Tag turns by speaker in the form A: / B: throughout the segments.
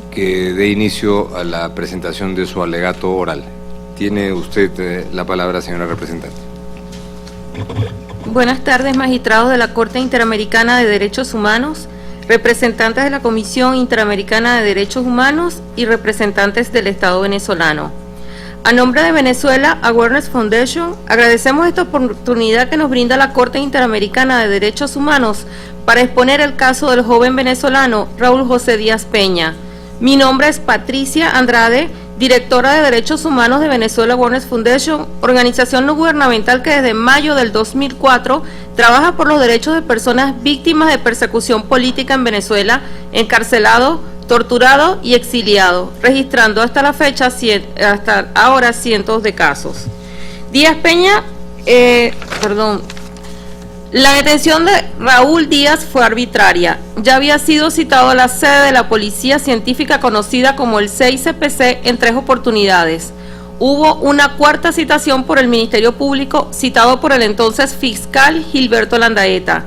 A: que dé inicio a la presentación de su alegato oral. Tiene usted la palabra, señora representante.
B: Buenas tardes, magistrados de la Corte Interamericana de Derechos Humanos, representantes de la Comisión Interamericana de Derechos Humanos y representantes del Estado venezolano. A nombre de Venezuela Awareness Foundation, agradecemos esta oportunidad que nos brinda la Corte Interamericana de Derechos Humanos para exponer el caso del joven venezolano Raúl José Díaz Peña. Mi nombre es Patricia Andrade, directora de Derechos Humanos de Venezuela Awareness Foundation, organización no gubernamental que desde mayo del 2004 trabaja por los derechos de personas víctimas de persecución política en Venezuela, encarcelados, torturados y exiliados, registrando hasta la fecha, hasta ahora, cientos de casos. Díaz Peña, la detención de Raúl Díaz fue arbitraria. Ya había sido citado a la sede de la Policía Científica conocida como el CICPC en 3 oportunidades. Hubo una cuarta citación por el Ministerio Público, citado por el entonces fiscal Gilberto Landaeta.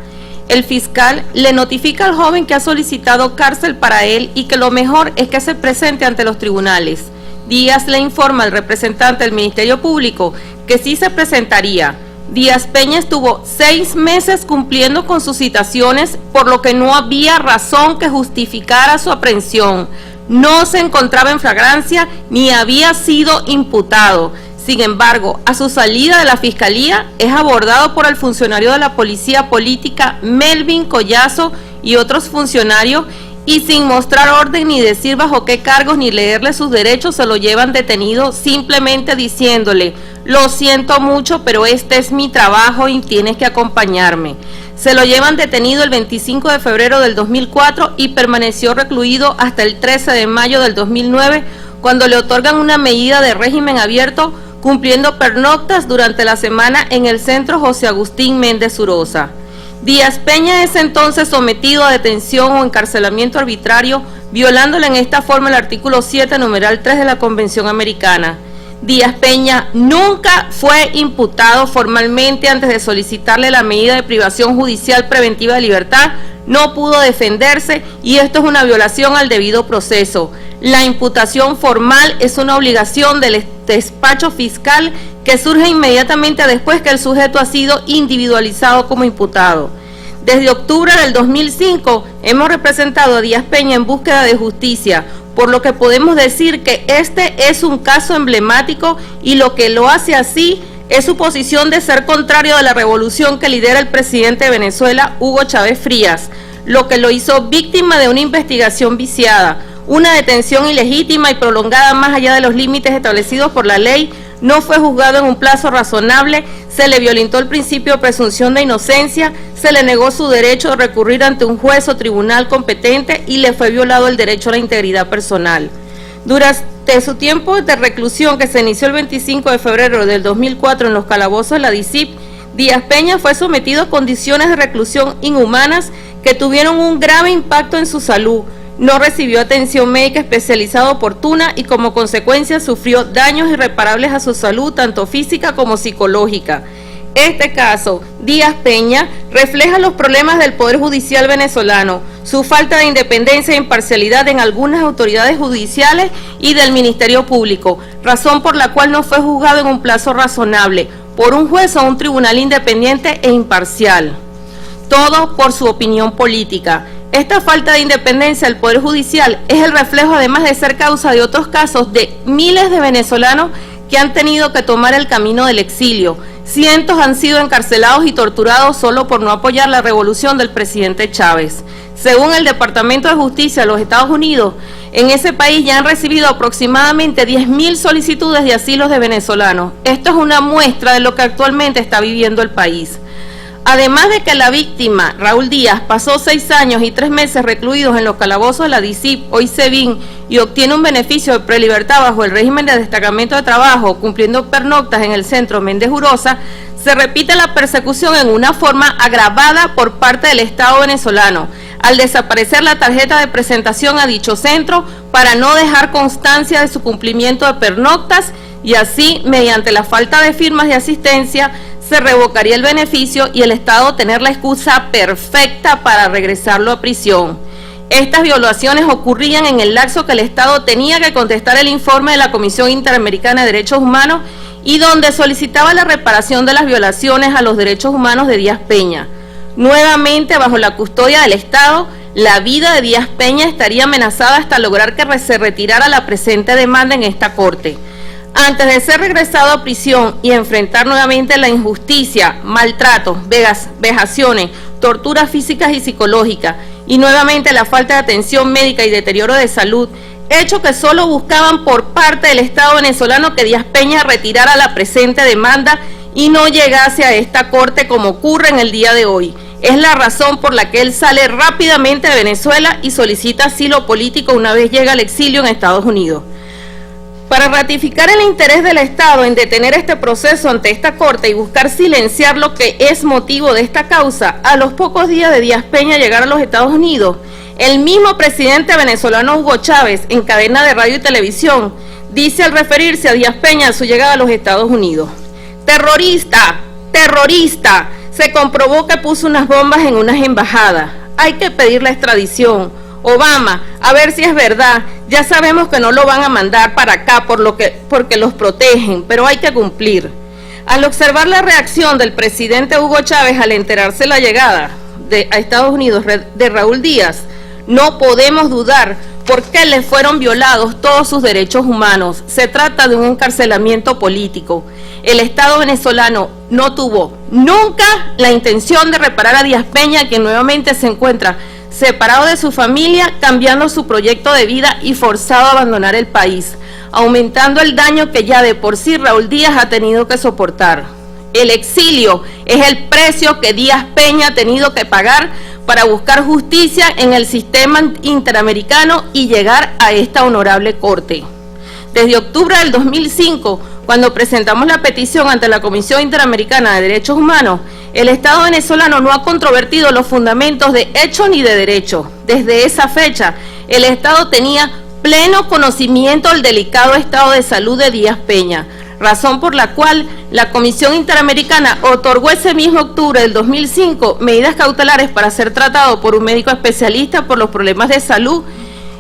B: El fiscal le notifica al joven que ha solicitado cárcel para él y que lo mejor es que se presente ante los tribunales. Díaz le informa al representante del Ministerio Público que sí se presentaría. Díaz Peña estuvo 6 meses cumpliendo con sus citaciones, por lo que no había razón que justificara su aprehensión. No se encontraba en flagrancia ni había sido imputado. Sin embargo, a su salida de la Fiscalía es abordado por el funcionario de la Policía Política Melvin Collazo y otros funcionarios, y sin mostrar orden ni decir bajo qué cargos ni leerle sus derechos se lo llevan detenido, simplemente diciéndole: lo siento mucho, pero este es mi trabajo y tienes que acompañarme. Se lo llevan detenido el 25 de febrero del 2004 y permaneció recluido hasta el 13 de mayo del 2009, cuando le otorgan una medida de régimen abierto, cumpliendo pernoctas durante la semana en el centro José Agustín Méndez Urosa. Díaz Peña es entonces sometido a detención o encarcelamiento arbitrario, violándole en esta forma el artículo 7, numeral 3 de la Convención Americana. Díaz Peña nunca fue imputado formalmente antes de solicitarle la medida de privación judicial preventiva de libertad, no pudo defenderse y esto es una violación al debido proceso. La imputación formal es una obligación del despacho fiscal que surge inmediatamente después que el sujeto ha sido individualizado como imputado. Desde octubre del 2005 hemos representado a Díaz Peña en búsqueda de justicia, por lo que podemos decir que este es un caso emblemático y lo que lo hace así es su posición de ser contrario a la revolución que lidera el presidente de Venezuela, Hugo Chávez Frías, lo que lo hizo víctima de una investigación viciada, una detención ilegítima y prolongada más allá de los límites establecidos por la ley, no fue juzgado en un plazo razonable, se le violentó el principio de presunción de inocencia, se le negó su derecho de recurrir ante un juez o tribunal competente y le fue violado el derecho a la integridad personal. Durante su tiempo de reclusión, que se inició el 25 de febrero del 2004 en los calabozos de la DICIP, Díaz Peña fue sometido a condiciones de reclusión inhumanas que tuvieron un grave impacto en su salud. No recibió atención médica especializada oportuna y como consecuencia sufrió daños irreparables a su salud, tanto física como psicológica. Este caso, Díaz Peña, refleja los problemas del Poder Judicial venezolano, su falta de independencia e imparcialidad en algunas autoridades judiciales y del Ministerio Público, razón por la cual no fue juzgado en un plazo razonable por un juez o un tribunal independiente e imparcial. Todo por su opinión política. Esta falta de independencia del Poder Judicial es el reflejo, además de ser causa de otros casos, de miles de venezolanos que han tenido que tomar el camino del exilio. Cientos han sido encarcelados y torturados solo por no apoyar la revolución del presidente Chávez. Según el Departamento de Justicia de los Estados Unidos, en ese país ya han recibido aproximadamente 10.000 solicitudes de asilo de venezolanos. Esto es una muestra de lo que actualmente está viviendo el país. Además de que la víctima, Raúl Díaz, pasó 6 años y 3 meses recluidos en los calabozos de la DICIP, hoy SEBIN, y obtiene un beneficio de prelibertad bajo el régimen de destacamento de trabajo, cumpliendo pernoctas en el centro Méndez Urosa, se repite la persecución en una forma agravada por parte del Estado venezolano, al desaparecer la tarjeta de presentación a dicho centro para no dejar constancia de su cumplimiento de pernoctas y así, mediante la falta de firmas de asistencia, se revocaría el beneficio y el Estado tener la excusa perfecta para regresarlo a prisión. Estas violaciones ocurrían en el lapso que el Estado tenía que contestar el informe de la Comisión Interamericana de Derechos Humanos y donde solicitaba la reparación de las violaciones a los derechos humanos de Díaz Peña. Nuevamente, bajo la custodia del Estado, la vida de Díaz Peña estaría amenazada hasta lograr que se retirara la presente demanda en esta Corte. Antes de ser regresado a prisión y enfrentar nuevamente la injusticia, maltratos, vejaciones, torturas físicas y psicológicas, y nuevamente la falta de atención médica y deterioro de salud, hecho que solo buscaban por parte del Estado venezolano que Díaz Peña retirara la presente demanda y no llegase a esta Corte como ocurre en el día de hoy. Es la razón por la que él sale rápidamente de Venezuela y solicita asilo político una vez llega al exilio en Estados Unidos. Para ratificar el interés del Estado en detener este proceso ante esta Corte y buscar silenciar lo que es motivo de esta causa, a los pocos días de Díaz Peña llegar a los Estados Unidos, el mismo presidente venezolano Hugo Chávez, en cadena de radio y televisión, dice al referirse a Díaz Peña a su llegada a los Estados Unidos: terrorista, terrorista, se comprobó que puso unas bombas en unas embajadas, hay que pedir la extradición. Obama, a ver si es verdad, ya sabemos que no lo van a mandar para acá porque los protegen, pero hay que cumplir. Al observar la reacción del presidente Hugo Chávez al enterarse la llegada a Estados Unidos de Raúl Díaz, no podemos dudar por qué le fueron violados todos sus derechos humanos. Se trata de un encarcelamiento político. El Estado venezolano no tuvo nunca la intención de reparar a Díaz Peña, que nuevamente se encuentra separado de su familia, cambiando su proyecto de vida y forzado a abandonar el país, aumentando el daño que ya de por sí Raúl Díaz ha tenido que soportar. El exilio es el precio que Díaz Peña ha tenido que pagar para buscar justicia en el sistema interamericano y llegar a esta honorable Corte. Desde octubre del 2005, cuando presentamos la petición ante la Comisión Interamericana de Derechos Humanos, el Estado venezolano no ha controvertido los fundamentos de hecho ni de derecho. Desde esa fecha, el Estado tenía pleno conocimiento del delicado estado de salud de Díaz Peña, razón por la cual la Comisión Interamericana otorgó ese mismo octubre del 2005 medidas cautelares para ser tratado por un médico especialista por los problemas de salud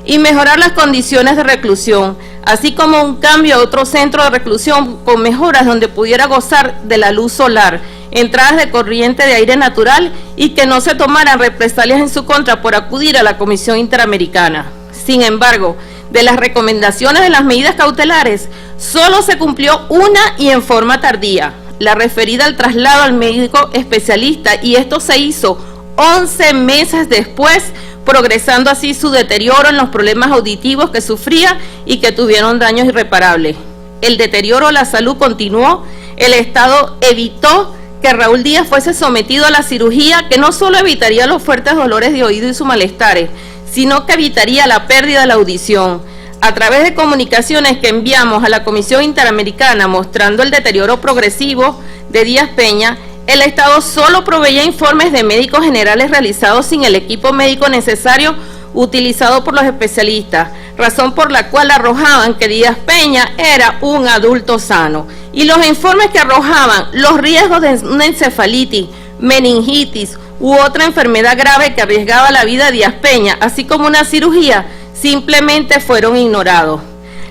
B: y mejorar las condiciones de reclusión, así como un cambio a otro centro de reclusión con mejoras donde pudiera gozar de la luz solar, entradas de corriente de aire natural y que no se tomaran represalias en su contra por acudir a la Comisión Interamericana. Sin embargo, de las recomendaciones de las medidas cautelares, solo se cumplió una y en forma tardía, la referida al traslado al médico especialista, y esto se hizo 11 meses después, progresando así su deterioro en los problemas auditivos que sufría y que tuvieron daños irreparables. El deterioro de la salud continuó, el Estado evitó que Raúl Díaz fuese sometido a la cirugía que no solo evitaría los fuertes dolores de oído y sus malestares, sino que evitaría la pérdida de la audición. A través de comunicaciones que enviamos a la Comisión Interamericana mostrando el deterioro progresivo de Díaz Peña, el Estado solo proveía informes de médicos generales realizados sin el equipo médico necesario utilizado por los especialistas, razón por la cual arrojaban que Díaz Peña era un adulto sano. Y los informes que arrojaban los riesgos de una encefalitis, meningitis u otra enfermedad grave que arriesgaba la vida de Díaz Peña, así como una cirugía, simplemente fueron ignorados.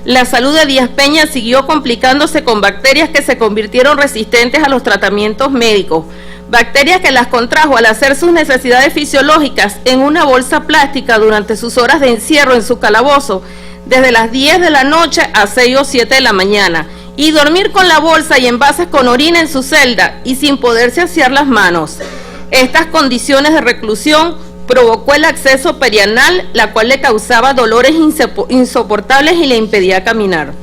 B: La salud de Díaz Peña siguió complicándose con bacterias que se convirtieron resistentes a los tratamientos médicos, bacterias que las contrajo al hacer sus necesidades fisiológicas en una bolsa plástica durante sus horas de encierro en su calabozo, desde las 10 de la noche a 6 o 7 de la mañana, y dormir con la bolsa y envases con orina en su celda y sin poderse asear las manos. Estas condiciones de reclusión provocó el acceso perianal, la cual le causaba dolores insoportables y le impedía caminar.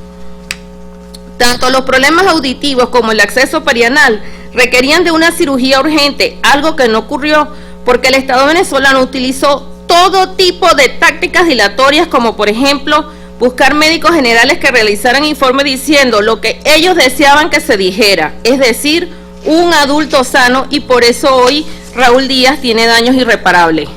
B: Tanto los problemas auditivos como el acceso perianal requerían de una cirugía urgente, algo que no ocurrió porque el Estado venezolano utilizó todo tipo de tácticas dilatorias, como por ejemplo buscar médicos generales que realizaran informes diciendo lo que ellos deseaban que se dijera, es decir, un adulto sano, y por eso hoy Raúl Díaz tiene daños irreparables.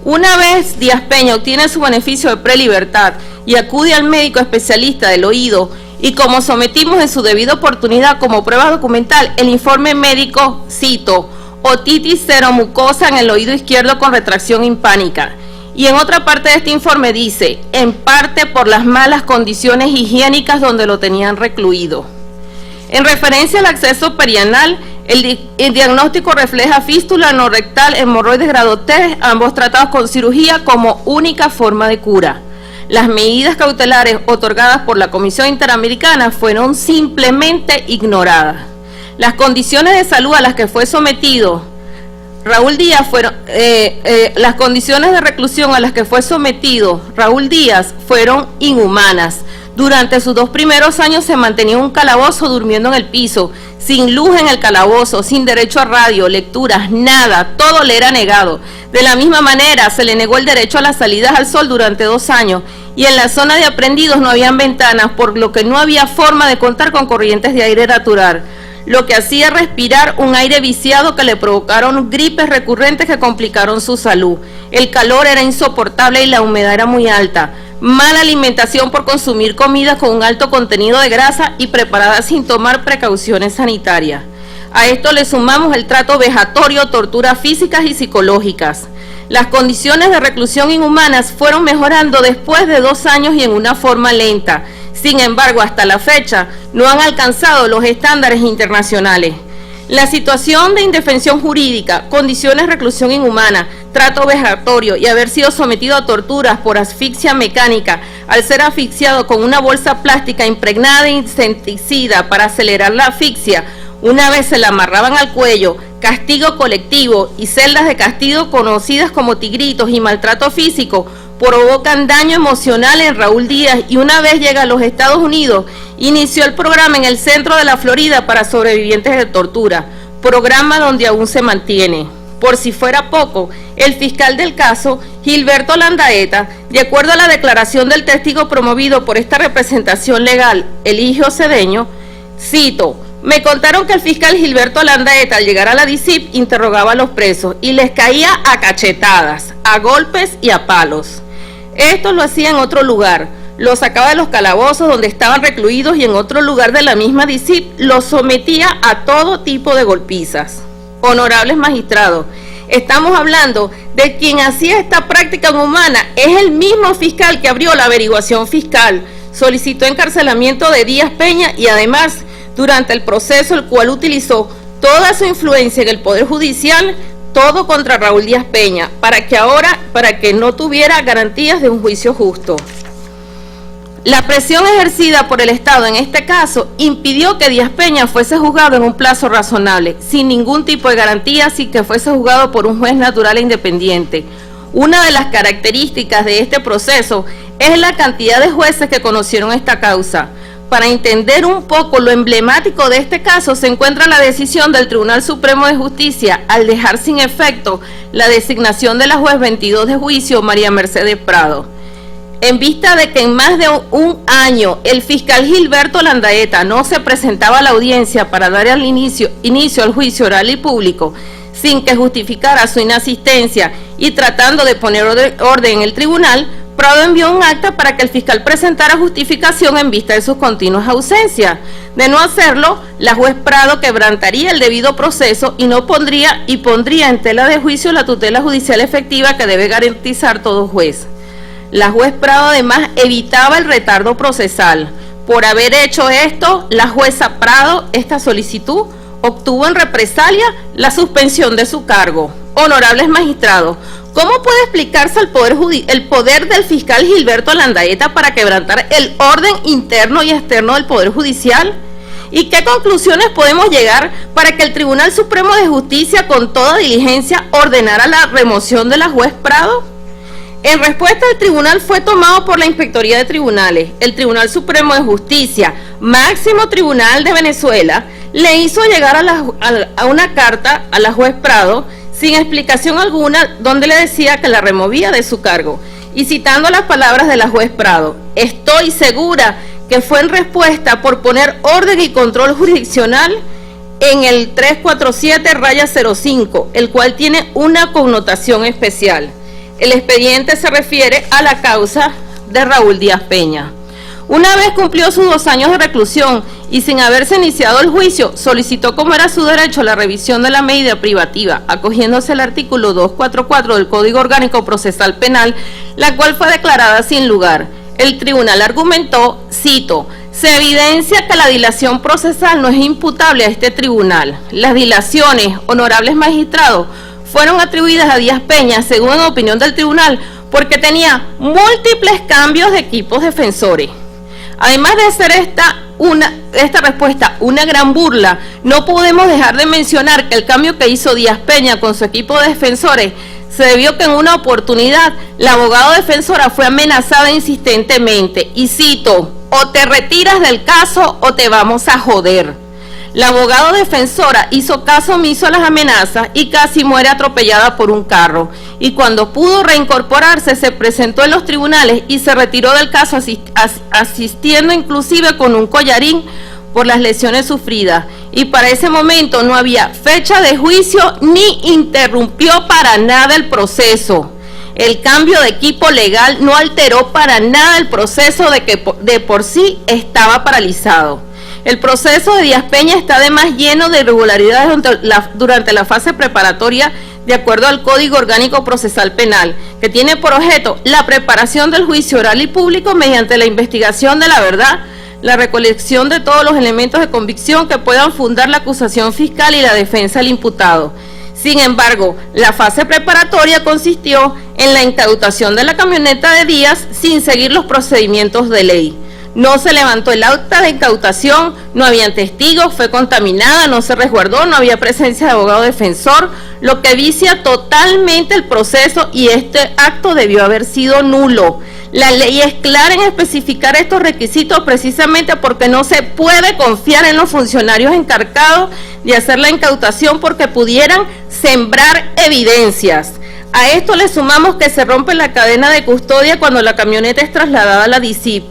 B: Una vez Díaz Peña obtiene su beneficio de prelibertad y acude al médico especialista del oído, y como sometimos en su debida oportunidad como prueba documental el informe médico, cito, otitis seromucosa en el oído izquierdo con retracción hispánica, Y en otra parte de este informe dice, en parte por las malas condiciones higiénicas donde lo tenían recluido. En referencia al acceso perianal, el diagnóstico refleja fístula anorrectal, hemorroides grado 3, ambos tratados con cirugía como única forma de cura. Las medidas cautelares otorgadas por la Comisión Interamericana fueron simplemente ignoradas. Las condiciones de salud a las que fue sometido Raúl Díaz las condiciones de reclusión a las que fue sometido Raúl Díaz fueron inhumanas. Durante sus 2 primeros años se mantenía en un calabozo durmiendo en el piso, sin luz en el calabozo, sin derecho a radio, lecturas, nada, todo le era negado. De la misma manera se le negó el derecho a las salidas al sol durante 2 años y en la zona de aprendidos no habían ventanas, por lo que no había forma de contar con corrientes de aire natural, lo que hacía respirar un aire viciado que le provocaron gripes recurrentes que complicaron su salud. El calor era insoportable y la humedad era muy alta. Mala alimentación por consumir comida con un alto contenido de grasa y preparada sin tomar precauciones sanitarias. A esto le sumamos el trato vejatorio, torturas físicas y psicológicas. Las condiciones de reclusión inhumanas fueron mejorando después de 2 años y en una forma lenta. Sin embargo, hasta la fecha, no han alcanzado los estándares internacionales. La situación de indefensión jurídica, condiciones de reclusión inhumana, trato vejatorio y haber sido sometido a torturas por asfixia mecánica al ser asfixiado con una bolsa plástica impregnada de insecticida para acelerar la asfixia, una vez se la amarraban al cuello, castigo colectivo y celdas de castigo conocidas como tigritos y maltrato físico, provocan daño emocional en Raúl Díaz y una vez llega a los Estados Unidos, inició el programa en el centro de la Florida para sobrevivientes de tortura, programa donde aún se mantiene. Por si fuera poco, el fiscal del caso, Gilberto Landaeta, de acuerdo a la declaración del testigo promovido por esta representación legal, Eligio Cedeño, cito, me contaron que el fiscal Gilberto Landaeta al llegar a la DICIP interrogaba a los presos y les caía a cachetadas, a golpes y a palos. Esto lo hacía en otro lugar, los sacaba de los calabozos donde estaban recluidos y en otro lugar de la misma DICIP los sometía a todo tipo de golpizas. Honorables magistrados, estamos hablando de quien hacía esta práctica inhumana, es el mismo fiscal que abrió la averiguación fiscal, solicitó encarcelamiento de Díaz Peña y además, durante el proceso el cual utilizó toda su influencia en el Poder Judicial, todo contra Raúl Díaz Peña, para que no tuviera garantías de un juicio justo. La presión ejercida por el Estado en este caso impidió que Díaz Peña fuese juzgado en un plazo razonable, sin ningún tipo de garantía, sin que fuese juzgado por un juez natural e independiente. Una de las características de este proceso es la cantidad de jueces que conocieron esta causa. Para entender un poco lo emblemático de este caso se encuentra la decisión del Tribunal Supremo de Justicia al dejar sin efecto la designación de la juez 22 de juicio María Mercedes Prado. En vista de que en más de un año el fiscal Gilberto Landaeta no se presentaba a la audiencia para dar el inicio al juicio oral y público, sin que justificara su inasistencia y tratando de poner orden en el tribunal, Prado envió un acta para que el fiscal presentara justificación en vista de sus continuas ausencias. De no hacerlo, la juez Prado quebrantaría el debido proceso y pondría en tela de juicio la tutela judicial efectiva que debe garantizar todo juez. La juez Prado además evitaba el retardo procesal. Por haber hecho esto, la jueza Prado, esta solicitud, obtuvo en represalia la suspensión de su cargo. Honorables magistrados, ¿cómo puede explicarse el poder del fiscal Gilberto Landaeta para quebrantar el orden interno y externo del Poder Judicial? ¿Y qué conclusiones podemos llegar para que el Tribunal Supremo de Justicia con toda diligencia ordenara la remoción de la juez Prado? En respuesta, el tribunal fue tomado por la Inspectoría de Tribunales. El Tribunal Supremo de Justicia, máximo tribunal de Venezuela, le hizo llegar a una carta a la juez Prado sin explicación alguna, donde le decía que la removía de su cargo. Y citando las palabras de la juez Prado, estoy segura que fue en respuesta por poner orden y control jurisdiccional en el 347-05, el cual tiene una connotación especial. El expediente se refiere a la causa de Raúl Díaz Peña. Una vez cumplió sus 2 años de reclusión y sin haberse iniciado el juicio, solicitó, como era su derecho, la revisión de la medida privativa, acogiéndose al artículo 244 del Código Orgánico Procesal Penal, la cual fue declarada sin lugar. El tribunal argumentó, cito, se evidencia que la dilación procesal no es imputable a este tribunal. Las dilaciones, honorables magistrados, fueron atribuidas a Díaz Peña, según opinión del tribunal, porque tenía múltiples cambios de equipos defensores. Además de ser esta respuesta una gran burla, no podemos dejar de mencionar que el cambio que hizo Díaz Peña con su equipo de defensores se debió que en una oportunidad la abogada defensora fue amenazada insistentemente, y cito, o te retiras del caso o te vamos a joder. La abogada defensora hizo caso omiso a las amenazas y casi muere atropellada por un carro. Y cuando pudo reincorporarse, se presentó en los tribunales y se retiró del caso asistiendo inclusive con un collarín por las lesiones sufridas. Y para ese momento no había fecha de juicio ni interrumpió para nada el proceso. El cambio de equipo legal no alteró para nada el proceso de por sí estaba paralizado. El proceso de Díaz Peña está además lleno de irregularidades durante la fase preparatoria, de acuerdo al Código Orgánico Procesal Penal, que tiene por objeto la preparación del juicio oral y público mediante la investigación de la verdad, la recolección de todos los elementos de convicción que puedan fundar la acusación fiscal y la defensa del imputado. Sin embargo, la fase preparatoria consistió en la incautación de la camioneta de Díaz sin seguir los procedimientos de ley. No se levantó el acta de incautación, no habían testigos, fue contaminada, no se resguardó, no había presencia de abogado defensor, lo que vicia totalmente el proceso y este acto debió haber sido nulo. La ley es clara en especificar estos requisitos precisamente porque no se puede confiar en los funcionarios encargados de hacer la incautación porque pudieran sembrar evidencias. A esto le sumamos que se rompe la cadena de custodia cuando la camioneta es trasladada a la DICIP.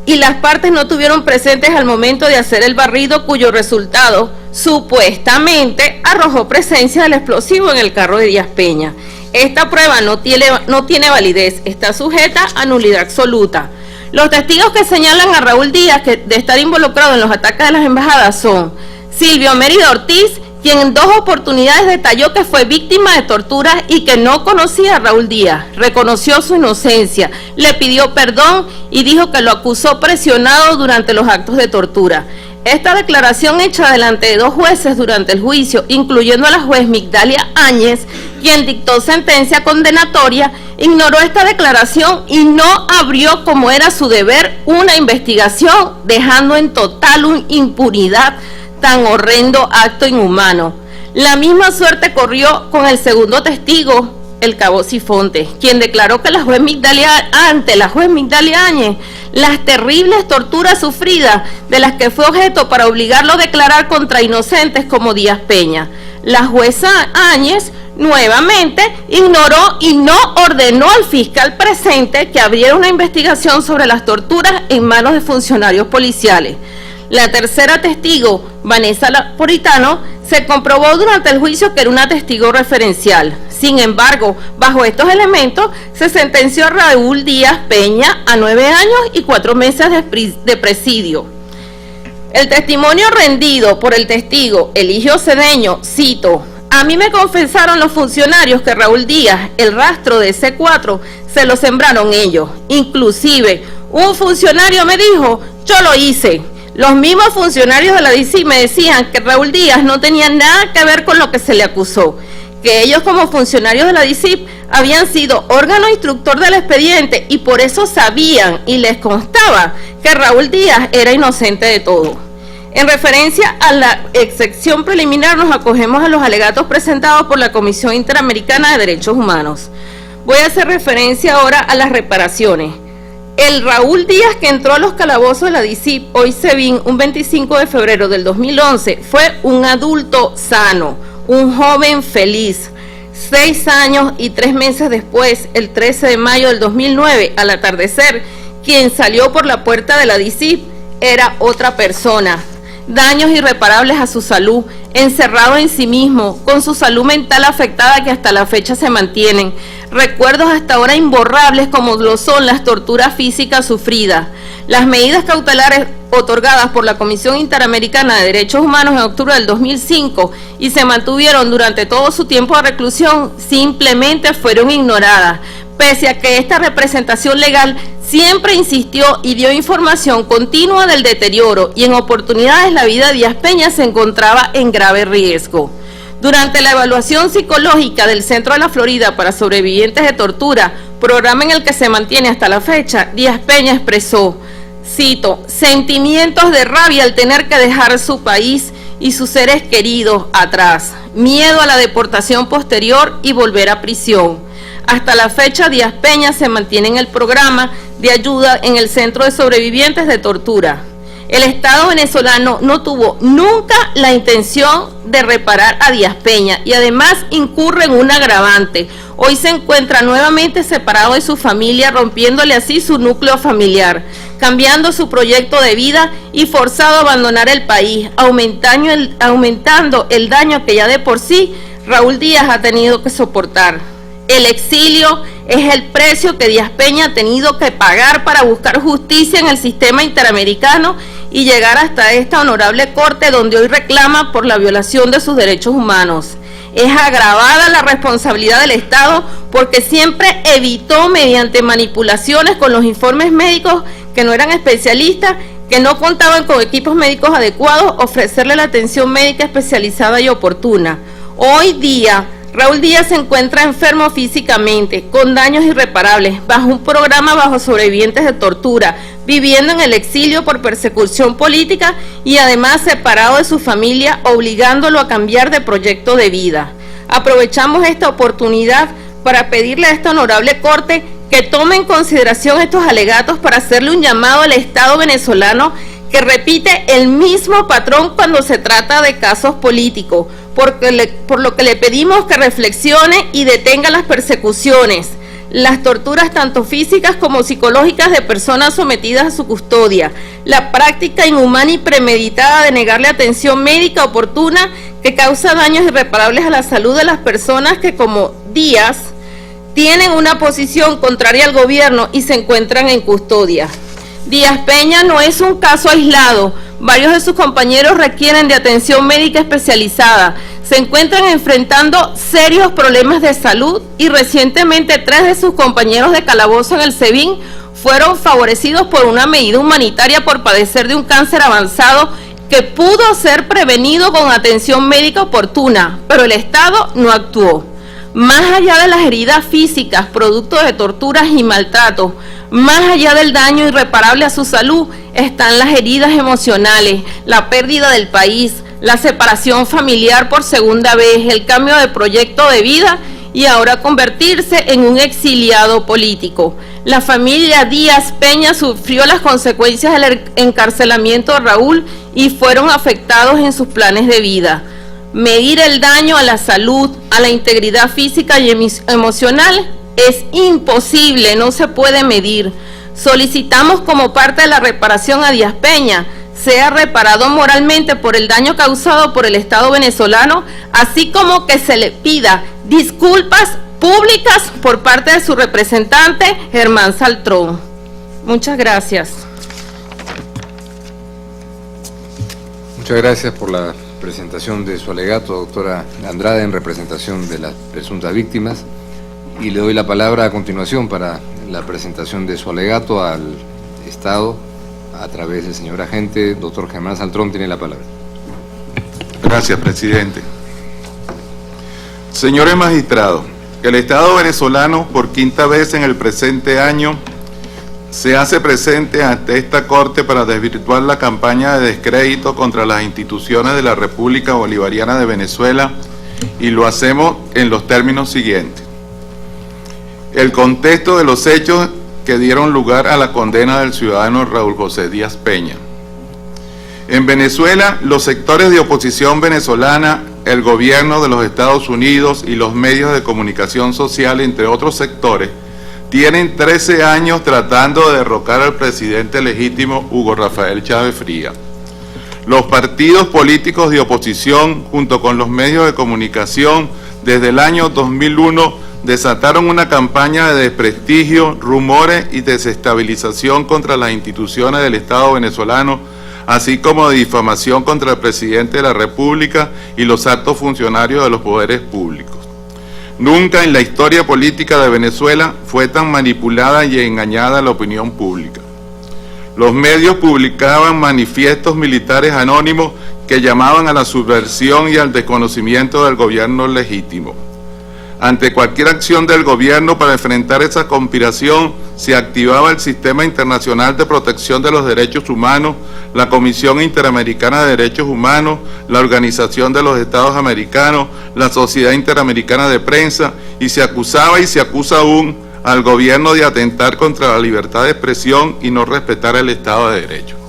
B: Y las partes no tuvieron presentes al momento de hacer el barrido, cuyo resultado supuestamente arrojó presencia del explosivo en el carro de Díaz Peña. Esta prueba no tiene validez, está sujeta a nulidad absoluta. Los testigos que señalan a Raúl Díaz de estar involucrado en los ataques de las embajadas son Silvio Mérida Ortiz, quien en 2 oportunidades detalló que fue víctima de torturas y que no conocía a Raúl Díaz, reconoció su inocencia, le pidió perdón y dijo que lo acusó presionado durante los actos de tortura. Esta declaración hecha delante de 2 jueces durante el juicio, incluyendo a la juez Migdalia Áñez, quien dictó sentencia condenatoria, ignoró esta declaración y no abrió, como era su deber, una investigación, dejando en total impunidad tan horrendo acto inhumano. La misma suerte corrió con el segundo testigo, el cabo Sifonte, quien declaró que ante la juez Migdalia Áñez, las terribles torturas sufridas de las que fue objeto para obligarlo a declarar contra inocentes como Díaz Peña. La jueza Áñez nuevamente ignoró y no ordenó al fiscal presente que abriera una investigación sobre las torturas en manos de funcionarios policiales. La tercera testigo, Vanessa Laporitano, se comprobó durante el juicio que era una testigo referencial. Sin embargo, bajo estos elementos, se sentenció a Raúl Díaz Peña a 9 años y 4 meses de presidio. El testimonio rendido por el testigo Eligio Cedeño, cito, a mí me confesaron los funcionarios que Raúl Díaz, el rastro de C4, se lo sembraron ellos. Inclusive, un funcionario me dijo, yo lo hice. Los mismos funcionarios de la DICIP me decían que Raúl Díaz no tenía nada que ver con lo que se le acusó, que ellos como funcionarios de la DICIP habían sido órgano instructor del expediente y por eso sabían y les constaba que Raúl Díaz era inocente de todo. En referencia a la excepción preliminar nos acogemos a los alegatos presentados por la Comisión Interamericana de Derechos Humanos. Voy a hacer referencia ahora a las reparaciones. El Raúl Díaz que entró a los calabozos de la DICIP, hoy SEBIN, un 25 de febrero del 2011, fue un adulto sano, un joven feliz. 6 años y 3 meses después, el 13 de mayo del 2009, al atardecer, quien salió por la puerta de la DICIP era otra persona. Daños irreparables a su salud, encerrado en sí mismo, con su salud mental afectada que hasta la fecha se mantienen. Recuerdos hasta ahora imborrables como lo son las torturas físicas sufridas, Las medidas cautelares otorgadas por la Comisión Interamericana de Derechos Humanos en octubre del 2005 y se mantuvieron durante todo su tiempo de reclusión simplemente fueron ignoradas, pese a que esta representación legal siempre insistió y dio información continua del deterioro y en oportunidades la vida de Díaz Peña se encontraba en grave riesgo. Durante la evaluación psicológica del Centro de la Florida para Sobrevivientes de Tortura, programa en el que se mantiene hasta la fecha, Díaz Peña expresó, cito, sentimientos de rabia al tener que dejar su país y sus seres queridos atrás, miedo a la deportación posterior y volver a prisión. Hasta la fecha, Díaz Peña se mantiene en el programa de ayuda en el Centro de Sobrevivientes de Tortura. El Estado venezolano no tuvo nunca la intención de reparar a Díaz Peña y además incurre en un agravante. Hoy se encuentra nuevamente separado de su familia, rompiéndole así su núcleo familiar, cambiando su proyecto de vida y forzado a abandonar el país, aumentando el daño que ya de por sí Raúl Díaz ha tenido que soportar. El exilio es el precio que Díaz Peña ha tenido que pagar para buscar justicia en el sistema interamericano y llegar hasta esta honorable corte donde hoy reclama por la violación de sus derechos humanos. Es agravada la responsabilidad del Estado porque siempre evitó mediante manipulaciones con los informes médicos que no eran especialistas, que no contaban con equipos médicos adecuados, ofrecerle la atención médica especializada y oportuna. Hoy día, Raúl Díaz se encuentra enfermo físicamente, con daños irreparables, bajo un programa bajo sobrevivientes de tortura, viviendo en el exilio por persecución política y además separado de su familia, obligándolo a cambiar de proyecto de vida. Aprovechamos esta oportunidad para pedirle a esta honorable Corte que tome en consideración estos alegatos para hacerle un llamado al Estado venezolano que repite el mismo patrón cuando se trata de casos políticos, por lo que le pedimos que reflexione y detenga las persecuciones, las torturas tanto físicas como psicológicas de personas sometidas a su custodia, la práctica inhumana y premeditada de negarle atención médica oportuna que causa daños irreparables a la salud de las personas que, como Díaz, tienen una posición contraria al gobierno y se encuentran en custodia. Díaz Peña no es un caso aislado, varios de sus compañeros requieren de atención médica especializada, se encuentran enfrentando serios problemas de salud y recientemente 3 de sus compañeros de calabozo en el SEBIN fueron favorecidos por una medida humanitaria por padecer de un cáncer avanzado que pudo ser prevenido con atención médica oportuna, pero el Estado no actuó. Más allá de las heridas físicas, producto de torturas y maltratos, más allá del daño irreparable a su salud, están las heridas emocionales, la pérdida del país, la separación familiar por segunda vez, el cambio de proyecto de vida y ahora convertirse en un exiliado político. La familia Díaz Peña sufrió las consecuencias del encarcelamiento de Raúl y fueron afectados en sus planes de vida. Medir el daño a la salud, a la integridad física y emocional es imposible, no se puede medir. Solicitamos como parte de la reparación a Díaz Peña, sea reparado moralmente por el daño causado por el Estado venezolano, así como que se le pida disculpas públicas por parte de su representante, Germán Saltrón. Muchas gracias.
A: Muchas gracias por la presentación de su alegato, doctora Andrade, en representación de las presuntas víctimas. Y le doy la palabra a continuación para la presentación de su alegato al Estado a través del señor agente, doctor Germán Saltrón, tiene la palabra.
C: Gracias, presidente. Señores magistrados, el Estado venezolano, por 5ª vez en el presente año, se hace presente ante esta Corte para desvirtuar la campaña de descrédito contra las instituciones de la República Bolivariana de Venezuela, y lo hacemos en los términos siguientes. El contexto de los hechos que dieron lugar a la condena del ciudadano Raúl José Díaz Peña. En Venezuela, los sectores de oposición venezolana, el gobierno de los Estados Unidos y los medios de comunicación social, entre otros sectores, tienen 13 años tratando de derrocar al presidente legítimo Hugo Rafael Chávez Frías. Los partidos políticos de oposición, junto con los medios de comunicación, desde el año 2001, desataron una campaña de desprestigio, rumores y desestabilización contra las instituciones del Estado venezolano, así como de difamación contra el presidente de la República y los altos funcionarios de los poderes públicos. Nunca en la historia política de Venezuela fue tan manipulada y engañada la opinión pública. Los medios publicaban manifiestos militares anónimos que llamaban a la subversión y al desconocimiento del gobierno legítimo. Ante cualquier acción del gobierno para enfrentar esa conspiración, se activaba el Sistema Internacional de Protección de los Derechos Humanos, la Comisión Interamericana de Derechos Humanos, la Organización de los Estados Americanos, la Sociedad Interamericana de Prensa, y se acusaba y se acusa aún al gobierno de atentar contra la libertad de expresión y no respetar el Estado de Derecho.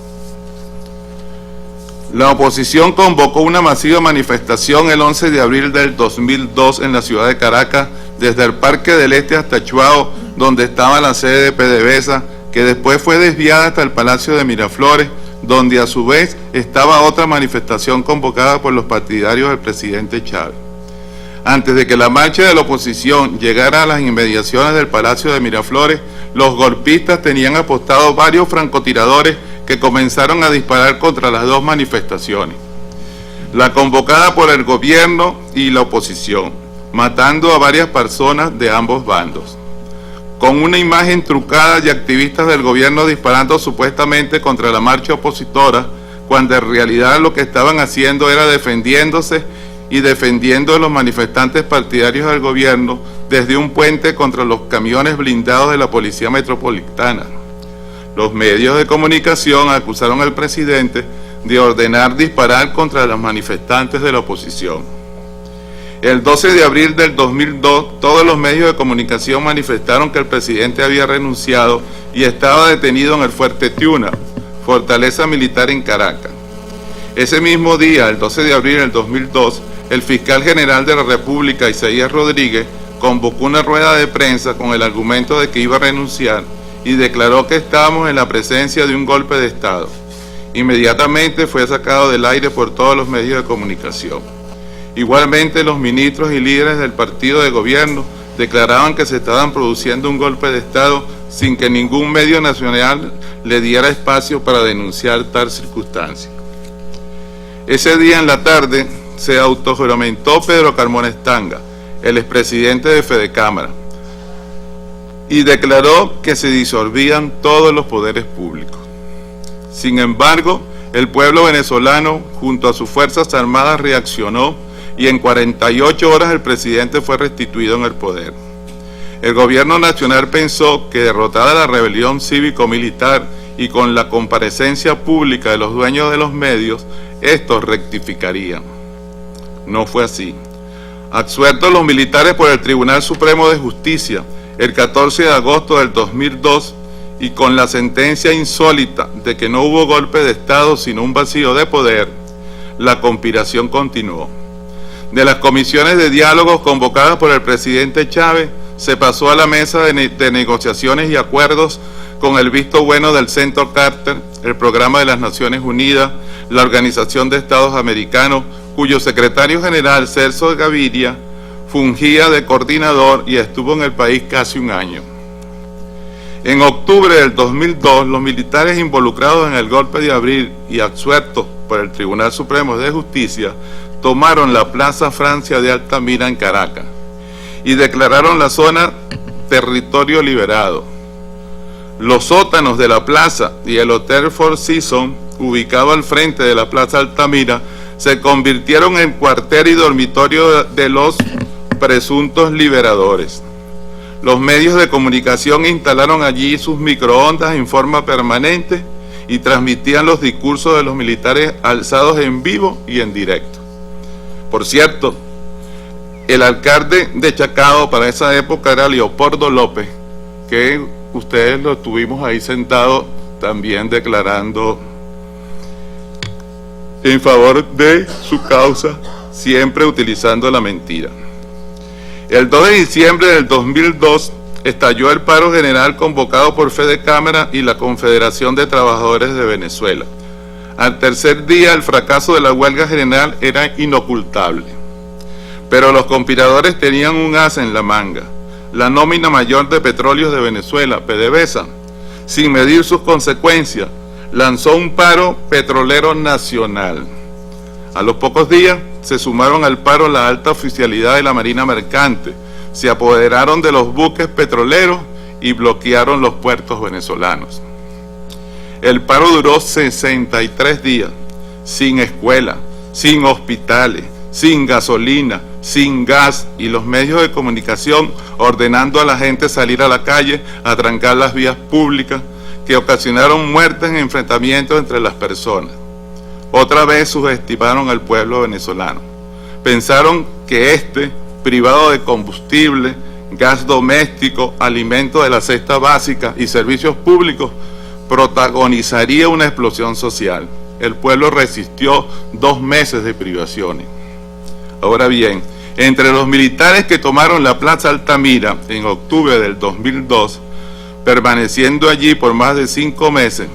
C: La oposición convocó una masiva manifestación el 11 de abril del 2002 en la ciudad de Caracas, desde el Parque del Este hasta Chuao, donde estaba la sede de PDVSA, que después fue desviada hasta el Palacio de Miraflores, donde a su vez estaba otra manifestación convocada por los partidarios del presidente Chávez. Antes de que la marcha de la oposición llegara a las inmediaciones del Palacio de Miraflores, los golpistas tenían apostados varios francotiradores que comenzaron a disparar contra las dos manifestaciones, la convocada por el gobierno y la oposición, matando a varias personas de ambos bandos. Con una imagen trucada y activistas del gobierno disparando supuestamente contra la marcha opositora, cuando en realidad lo que estaban haciendo era defendiéndose y defendiendo a los manifestantes partidarios del gobierno desde un puente contra los camiones blindados de la Policía Metropolitana. Los medios de comunicación acusaron al presidente de ordenar disparar contra los manifestantes de la oposición. El 12 de abril del 2002, todos los medios de comunicación manifestaron que el presidente había renunciado y estaba detenido en el Fuerte Tiuna, fortaleza militar en Caracas. Ese mismo día, el 12 de abril del 2002, el fiscal general de la República, Isaías Rodríguez, convocó una rueda de prensa con el argumento de que iba a renunciar y declaró que estábamos en la presencia de un golpe de Estado. Inmediatamente fue sacado del aire por todos los medios de comunicación. Igualmente, los ministros y líderes del partido de gobierno declaraban que se estaban produciendo un golpe de Estado sin que ningún medio nacional le diera espacio para denunciar tal circunstancia. Ese día en la tarde se autojuramentó Pedro Carmona Estanga, el expresidente de Fedecámara, y declaró que se disolvían todos los poderes públicos. Sin embargo, el pueblo venezolano, junto a sus Fuerzas Armadas, reaccionó y en 48 horas el presidente fue restituido en el poder. El gobierno nacional pensó que derrotada la rebelión cívico-militar y con la comparecencia pública de los dueños de los medios, estos rectificarían. No fue así. Absueltos los militares por el Tribunal Supremo de Justicia, el 14 de agosto del 2002, y con la sentencia insólita de que no hubo golpe de Estado sino un vacío de poder, la conspiración continuó. De las comisiones de diálogos convocadas por el presidente Chávez, se pasó a la mesa de negociaciones y acuerdos con el visto bueno del Centro Carter, el Programa de las Naciones Unidas, la Organización de Estados Americanos, cuyo secretario general, Celso Gaviria, fungía de coordinador y estuvo en el país casi un año. En octubre del 2002, los militares involucrados en el golpe de abril y absueltos por el Tribunal Supremo de Justicia tomaron la Plaza Francia de Altamira en Caracas y declararon la zona territorio liberado. Los sótanos de la plaza y el Hotel Four Seasons, ubicado al frente de la Plaza Altamira, se convirtieron en cuartel y dormitorio de los presuntos liberadores. Los medios de comunicación instalaron allí sus microondas en forma permanente y transmitían los discursos de los militares alzados en vivo y en directo. Por cierto, el alcalde de Chacao para esa época era Leopoldo López, que ustedes lo tuvimos ahí sentado también declarando en favor de su causa, siempre utilizando la mentira. El 2 de diciembre del 2002 estalló el paro general convocado por Fedecámara y la Confederación de Trabajadores de Venezuela. Al tercer día, el fracaso de la huelga general era inocultable. Pero los conspiradores tenían un as en la manga. la nómina mayor de petróleos de Venezuela, PDVSA, sin medir sus consecuencias, lanzó un paro petrolero nacional. A los pocos días se sumaron al paro la alta oficialidad de la Marina Mercante, se apoderaron de los buques petroleros y bloquearon los puertos venezolanos. El paro duró 63 días, sin escuela, sin hospitales, sin gasolina, sin gas y los medios de comunicación ordenando a la gente salir a la calle a trancar las vías públicas, que ocasionaron muertes en enfrentamientos entre las personas. Otra vez subestimaron al pueblo venezolano. Pensaron que privado de combustible, gas doméstico, alimentos de la cesta básica y servicios públicos, protagonizaría una explosión social. El pueblo resistió 2 meses de privaciones. Ahora bien, entre los militares que tomaron la Plaza Altamira en octubre del 2002, permaneciendo allí por más de 5 meses,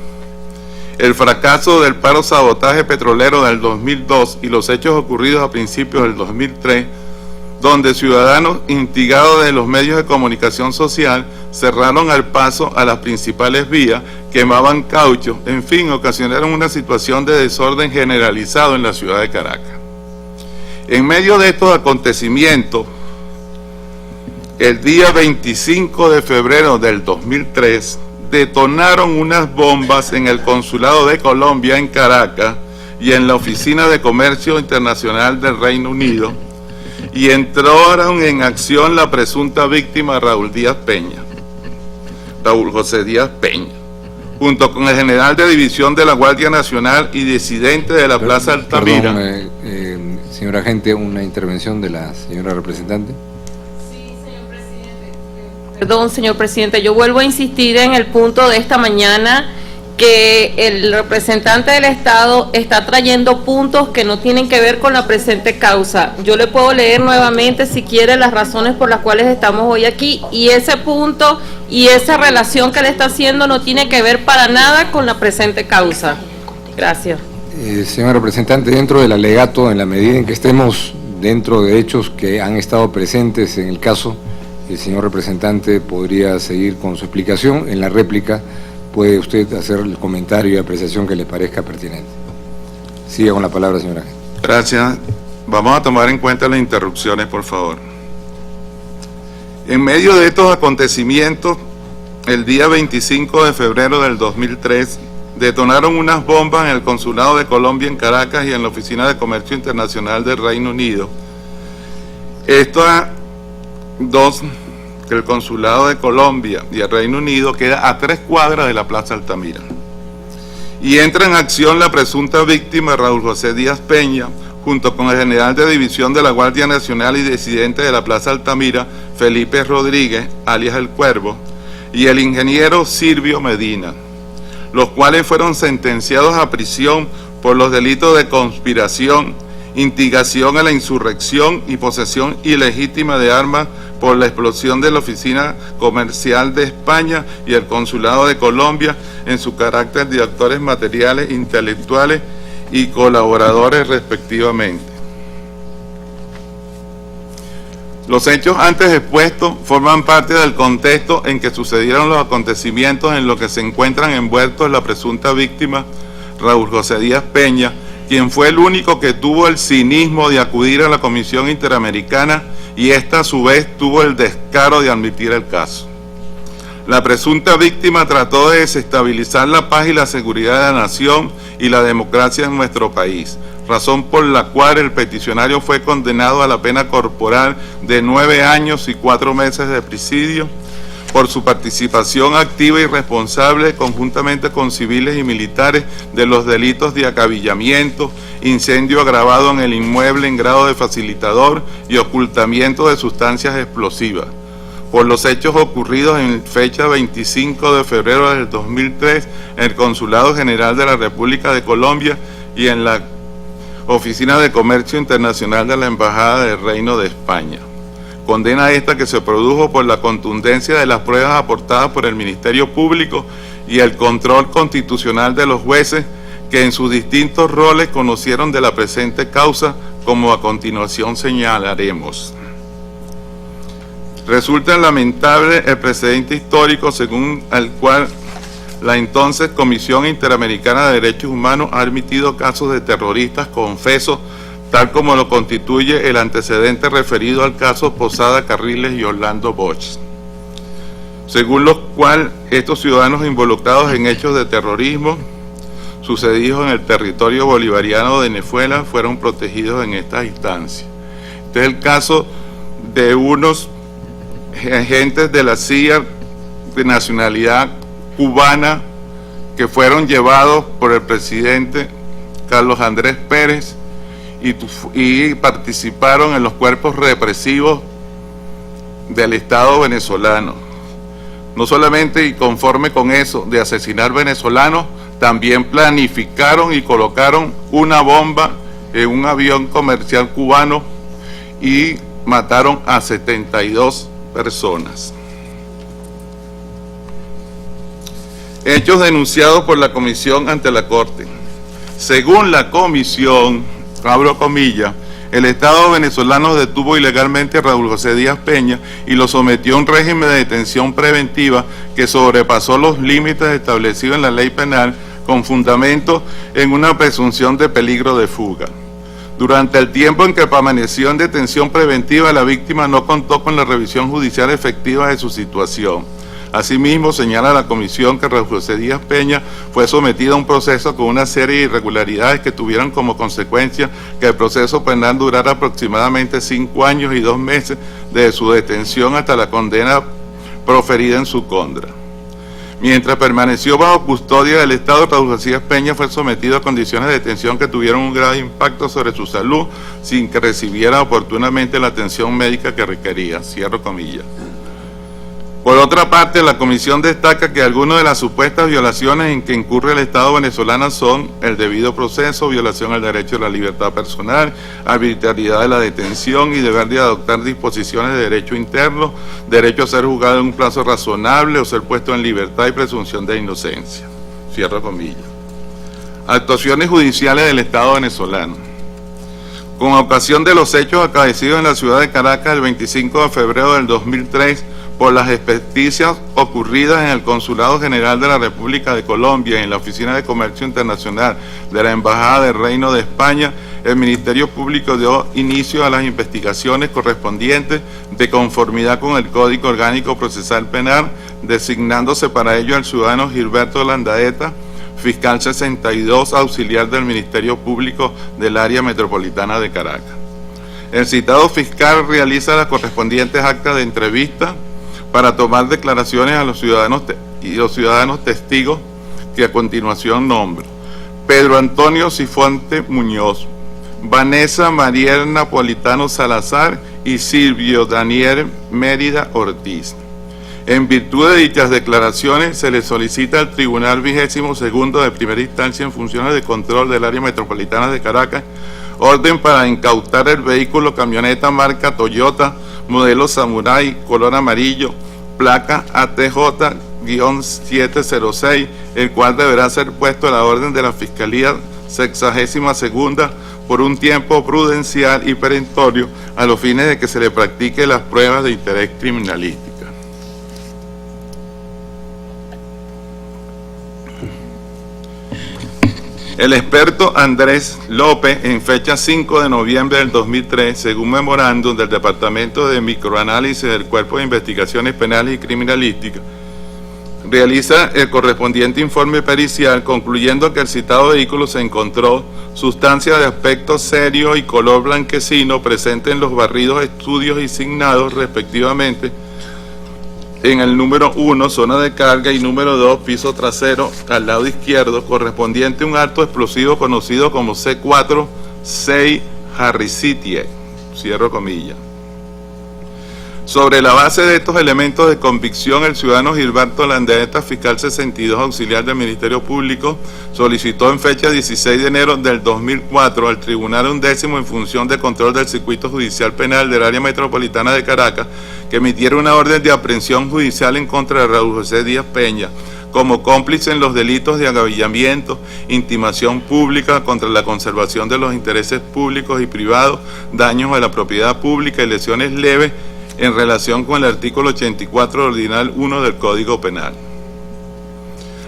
C: el fracaso del paro sabotaje petrolero del 2002 y los hechos ocurridos a principios del 2003, donde ciudadanos instigados de los medios de comunicación social cerraron el paso a las principales vías, quemaban caucho, en fin, ocasionaron una situación de desorden generalizado en la ciudad de Caracas. En medio de estos acontecimientos, el día 25 de febrero del 2003, detonaron unas bombas en el Consulado de Colombia en Caracas y en la Oficina de Comercio Internacional del Reino Unido, y entraron en acción la presunta víctima Raúl José Díaz Peña, junto con el general de división de la Guardia Nacional y disidente de la Plaza Altamira.
A: Perdón, señor agente, una intervención de la señora representante.
B: Perdón, señor presidente, yo vuelvo a insistir en el punto de esta mañana, que el representante del Estado está trayendo puntos que no tienen que ver con la presente causa. Yo le puedo leer nuevamente, si quiere, las razones por las cuales estamos hoy aquí, y ese punto y esa relación que le está haciendo no tiene que ver para nada con la presente causa. Gracias.
A: Señor representante, dentro del alegato, en la medida en que estemos dentro de hechos que han estado presentes en el caso, el señor representante podría seguir con su explicación. En la réplica puede usted hacer el comentario y apreciación que le parezca pertinente. Siga con la palabra, señora.
C: Gracias. Vamos a tomar en cuenta las interrupciones, por favor. En medio de estos acontecimientos, el día 25 de febrero del 2003, detonaron unas bombas en el Consulado de Colombia en Caracas y en la Oficina de Comercio Internacional del Reino Unido. Estas dos, que el Consulado de Colombia y el Reino Unido queda a 3 cuadras de la Plaza Altamira. Y entra en acción la presunta víctima Raúl José Díaz Peña, junto con el general de división de la Guardia Nacional y disidente de la Plaza Altamira, Felipe Rodríguez, alias El Cuervo, y el ingeniero Silvio Medina, los cuales fueron sentenciados a prisión por los delitos de conspiración, instigación a la insurrección y posesión ilegítima de armas por la explosión de la Oficina Comercial de España y el Consulado de Colombia en su carácter de actores materiales, intelectuales y colaboradores respectivamente. Los hechos antes expuestos forman parte del contexto en que sucedieron los acontecimientos en los que se encuentran envueltos la presunta víctima Raúl José Díaz Peña, quien fue el único que tuvo el cinismo de acudir a la Comisión Interamericana, y esta a su vez tuvo el descaro de admitir el caso. La presunta víctima trató de desestabilizar la paz y la seguridad de la nación y la democracia en nuestro país, razón por la cual el peticionario fue condenado a la pena corporal de 9 años y 4 meses de presidio por su participación activa y responsable, conjuntamente con civiles y militares, de los delitos de acabillamiento, incendio agravado en el inmueble en grado de facilitador y ocultamiento de sustancias explosivas, por los hechos ocurridos en fecha 25 de febrero del 2003 en el Consulado General de la República de Colombia y en la Oficina de Comercio Internacional de la Embajada del Reino de España. Condena esta que se produjo por la contundencia de las pruebas aportadas por el Ministerio Público y el control constitucional de los jueces que en sus distintos roles conocieron de la presente causa, como a continuación señalaremos. Resulta lamentable el precedente histórico según el cual la entonces Comisión Interamericana de Derechos Humanos ha admitido casos de terroristas confesos, tal como lo constituye el antecedente referido al caso Posada Carriles y Orlando Bosch, según lo cual estos ciudadanos involucrados en hechos de terrorismo sucedidos en el territorio bolivariano de Venezuela fueron protegidos en estas instancias. Este es el caso de unos agentes de la CIA de nacionalidad cubana que fueron llevados por el presidente Carlos Andrés Pérez y participaron en los cuerpos represivos del Estado venezolano. No solamente y conforme con eso de asesinar venezolanos, también planificaron y colocaron una bomba en un avión comercial cubano y mataron a 72 personas. Hechos denunciados por la comisión ante la Corte. Según la comisión, abro comillas, el Estado venezolano detuvo ilegalmente a Raúl José Díaz Peña y lo sometió a un régimen de detención preventiva que sobrepasó los límites establecidos en la ley penal con fundamento en una presunción de peligro de fuga. Durante el tiempo en que permaneció en detención preventiva, la víctima no contó con la revisión judicial efectiva de su situación. Asimismo, señala la comisión que Raúl José Díaz Peña fue sometido a un proceso con una serie de irregularidades que tuvieron como consecuencia que el proceso penal durara aproximadamente 5 años y 2 meses desde su detención hasta la condena proferida en su contra. Mientras permaneció bajo custodia del Estado, Raúl José Díaz Peña fue sometido a condiciones de detención que tuvieron un grave impacto sobre su salud sin que recibiera oportunamente la atención médica que requería. Cierro comillas. Por otra parte, la comisión destaca que algunas de las supuestas violaciones en que incurre el Estado venezolano son el debido proceso, violación al derecho a la libertad personal, arbitrariedad de la detención y deber de adoptar disposiciones de derecho interno, derecho a ser juzgado en un plazo razonable o ser puesto en libertad y presunción de inocencia. Cierro comillas. Actuaciones judiciales del Estado venezolano. Con ocasión de los hechos acaecidos en la ciudad de Caracas el 25 de febrero del 2003, por las expedicias ocurridas en el Consulado General de la República de Colombia y en la Oficina de Comercio Internacional de la Embajada del Reino de España, el Ministerio Público dio inicio a las investigaciones correspondientes de conformidad con el Código Orgánico Procesal Penal, designándose para ello al ciudadano Gilberto Landaeta, fiscal 62, auxiliar del Ministerio Público del Área Metropolitana de Caracas. El citado fiscal realiza las correspondientes actas de entrevista para tomar declaraciones a los ciudadanos testigos que a continuación nombro: Pedro Antonio Cifuente Muñoz, Vanessa Mariel Napolitano Salazar y Silvio Daniel Mérida Ortiz. En virtud de dichas declaraciones, se le solicita al Tribunal 22º de primera instancia en funciones de control del área metropolitana de Caracas orden para incautar el vehículo camioneta marca Toyota, modelo Samurai, color amarillo, placa ATJ-706, el cual deberá ser puesto a la orden de la Fiscalía 62ª por un tiempo prudencial y perentorio a los fines de que se le practique las pruebas de interés criminalística. El experto Andrés López, en fecha 5 de noviembre del 2003, según memorándum del Departamento de Microanálisis del Cuerpo de Investigaciones Penales y Criminalísticas, realiza el correspondiente informe pericial, concluyendo que el citado vehículo se encontró sustancia de aspecto serio y color blanquecino presente en los barridos estudios y signados respectivamente en el número 1, zona de carga, y número 2, piso trasero, al lado izquierdo, correspondiente a un acto explosivo conocido como C4-6 Harricitie, cierro comillas. Sobre la base de estos elementos de convicción, el ciudadano Gilberto Landaeta, fiscal 62, auxiliar del Ministerio Público, solicitó en fecha 16 de enero del 2004 al Tribunal 11º en función de control del Circuito Judicial Penal del Área Metropolitana de Caracas que emitiera una orden de aprehensión judicial en contra de Raúl José Díaz Peña como cómplice en los delitos de agavillamiento, intimación pública contra la conservación de los intereses públicos y privados, daños a la propiedad pública y lesiones leves en relación con el artículo 84 ordinal 1 del Código Penal.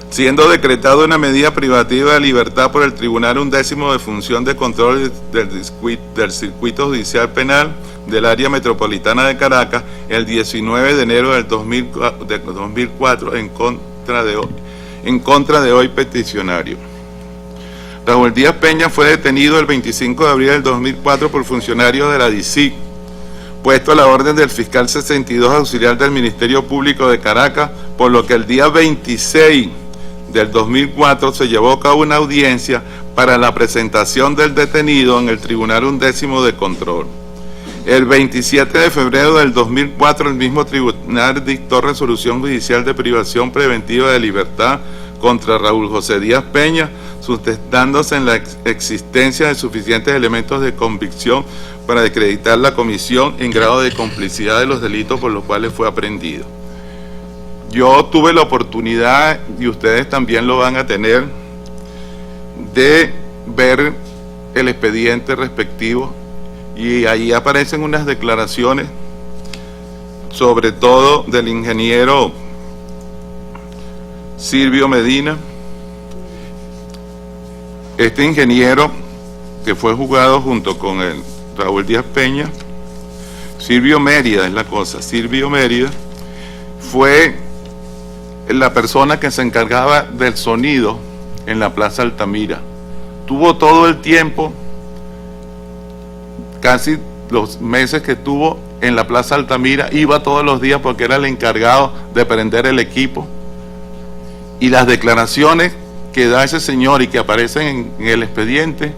C: Siendo decretada una medida privativa de libertad por el Tribunal Undécimo de Función de Control del Circuito Judicial Penal del Área Metropolitana de Caracas el 19 de enero del 2004 en contra de hoy peticionario. Raúl Díaz Peña fue detenido el 25 de abril del 2004 por funcionarios de la DICI, puesto a la orden del fiscal 62 auxiliar del Ministerio Público de Caracas, por lo que el día 26 del 2004 se llevó a cabo una audiencia para la presentación del detenido en el Tribunal Undécimo de Control. El 27 de febrero del 2004 el mismo tribunal dictó resolución judicial de privación preventiva de libertad contra Raúl José Díaz Peña, sustentándose en la existencia de suficientes elementos de convicción para acreditar la comisión en grado de complicidad de los delitos por los cuales fue aprehendido. Yo tuve la oportunidad, y ustedes también lo van a tener, de ver el expediente respectivo, y ahí aparecen unas declaraciones, sobre todo del ingeniero Silvio Medina. Este ingeniero, que fue juzgado junto con el Raúl Díaz Peña, Silvio Mérida es la cosa, Silvio Mérida fue la persona que se encargaba del sonido en la Plaza Altamira. Tuvo todo el tiempo, casi los meses que estuvo en la Plaza Altamira, iba todos los días porque era el encargado de prender el equipo. Y las declaraciones que da ese señor y que aparecen en el expediente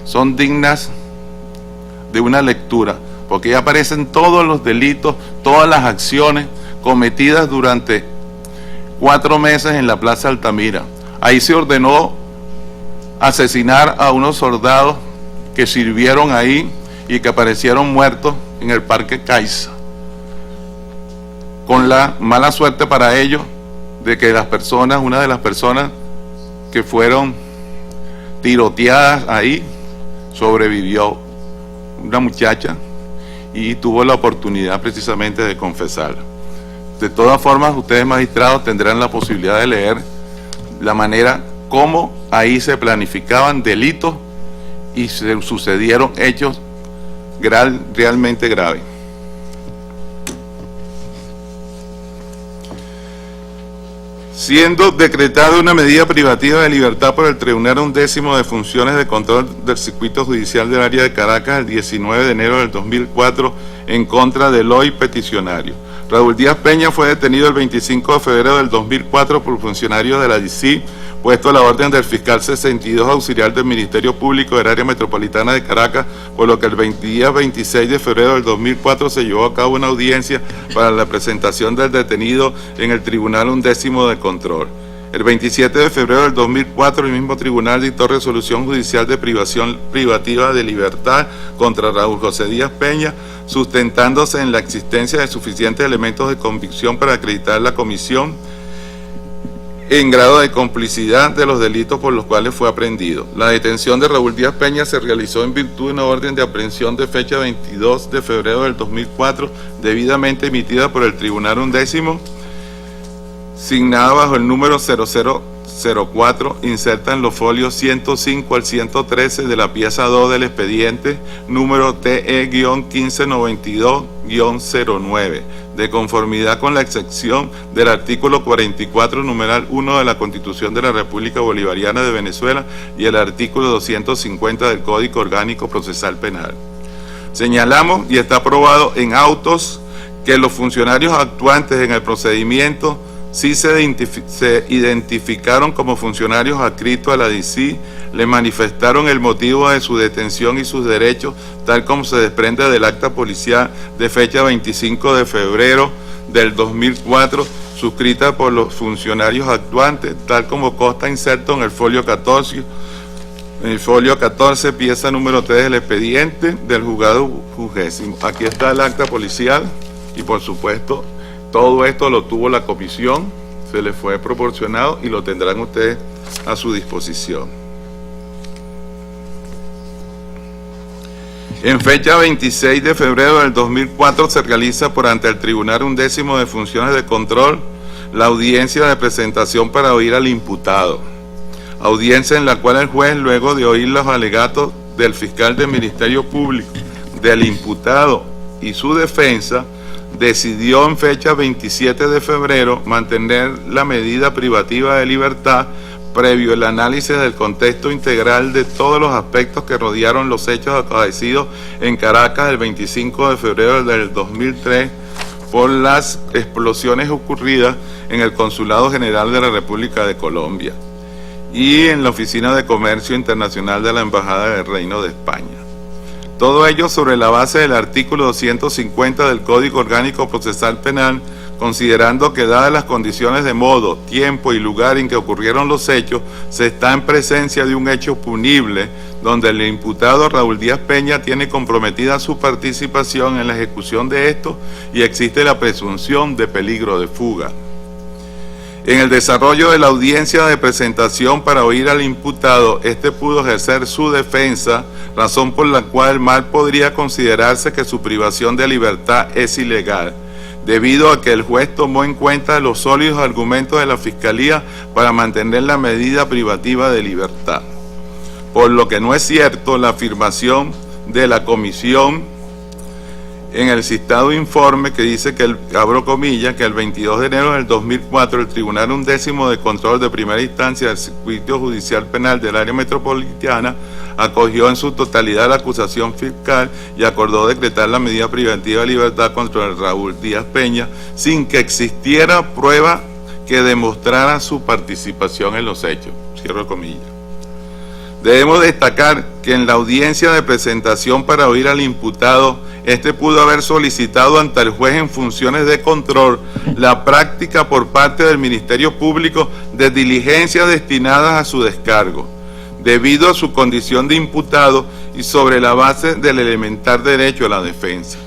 C: son dignas de una lectura, porque ya aparecen todos los delitos, todas las acciones cometidas durante 4 meses en la Plaza Altamira. Ahí se ordenó asesinar a unos soldados que sirvieron ahí y que aparecieron muertos en el Parque Caiza, con la mala suerte para ellos de que una de las personas que fueron tiroteadas ahí sobrevivió, una muchacha, y tuvo la oportunidad precisamente de confesar. De todas formas, ustedes magistrados tendrán la posibilidad de leer la manera como ahí se planificaban delitos y se sucedieron hechos realmente graves. Siendo decretada una medida privativa de libertad por el Tribunal Undécimo de Funciones de Control del Circuito Judicial del Área de Caracas el 19 de enero del 2004 en contra del hoy peticionario. Raúl Díaz Peña fue detenido el 25 de febrero del 2004 por funcionarios de la DICI, puesto a la orden del fiscal 62 auxiliar del Ministerio Público del Área Metropolitana de Caracas, por lo que el día 26 de febrero del 2004 se llevó a cabo una audiencia para la presentación del detenido en el Tribunal Undécimo de Control. El 27 de febrero del 2004 el mismo tribunal dictó resolución judicial de privación privativa de libertad contra Raúl José Díaz Peña, sustentándose en la existencia de suficientes elementos de convicción para acreditar la comisión en grado de complicidad de los delitos por los cuales fue aprehendido. La detención de Raúl Díaz Peña se realizó en virtud de una orden de aprehensión de fecha 22 de febrero del 2004, debidamente emitida por el Tribunal Undécimo, signada bajo el número 0004, inserta en los folios 105 al 113 de la pieza 2 del expediente número TE-1592-09, de conformidad con la excepción del artículo 44, numeral 1 de la Constitución de la República Bolivariana de Venezuela y el artículo 250 del Código Orgánico Procesal Penal. Señalamos, y está aprobado en autos, que los funcionarios actuantes en el procedimiento sí se identificaron como funcionarios adscritos a la DICI, le manifestaron el motivo de su detención y sus derechos, tal como se desprende del acta policial de fecha 25 de febrero del 2004, suscrita por los funcionarios actuantes, tal como consta inserto en el folio 14, pieza número 3 del expediente del juzgado 20º. Aquí está el acta policial y, por supuesto, todo esto lo tuvo la comisión, se le fue proporcionado y lo tendrán ustedes a su disposición. En fecha 26 de febrero del 2004 se realiza por ante el Tribunal Undécimo de Funciones de Control la audiencia de presentación para oír al imputado. Audiencia en la cual el juez, luego de oír los alegatos del fiscal del Ministerio Público, del imputado y su defensa, decidió en fecha 27 de febrero mantener la medida privativa de libertad previo el análisis del contexto integral de todos los aspectos que rodearon los hechos acaecidos en Caracas el 25 de febrero del 2003 por las explosiones ocurridas en el Consulado General de la República de Colombia y en la Oficina de Comercio Internacional de la Embajada del Reino de España. Todo ello sobre la base del artículo 250 del Código Orgánico Procesal Penal, considerando que dadas las condiciones de modo, tiempo y lugar en que ocurrieron los hechos, se está en presencia de un hecho punible donde el imputado Raúl Díaz Peña tiene comprometida su participación en la ejecución de esto y existe la presunción de peligro de fuga. En el desarrollo de la audiencia de presentación para oír al imputado, este pudo ejercer su defensa, razón por la cual mal podría considerarse que su privación de libertad es ilegal, debido a que el juez tomó en cuenta los sólidos argumentos de la Fiscalía para mantener la medida privativa de libertad. Por lo que no es cierto la afirmación de la comisión en el citado informe que dice que, abro comillas, que el 22 de enero del 2004 el Tribunal Undécimo de Control de Primera Instancia del Circuito Judicial Penal del Área Metropolitana acogió en su totalidad la acusación fiscal y acordó decretar la medida privativa de libertad contra el Raúl Díaz Peña sin que existiera prueba que demostrara su participación en los hechos. Cierro comillas. Debemos destacar que en la audiencia de presentación para oír al imputado, este pudo haber solicitado ante el juez en funciones de control la práctica por parte del Ministerio Público de diligencias destinadas a su descargo, debido a su condición de imputado y sobre la base del elemental derecho a la defensa.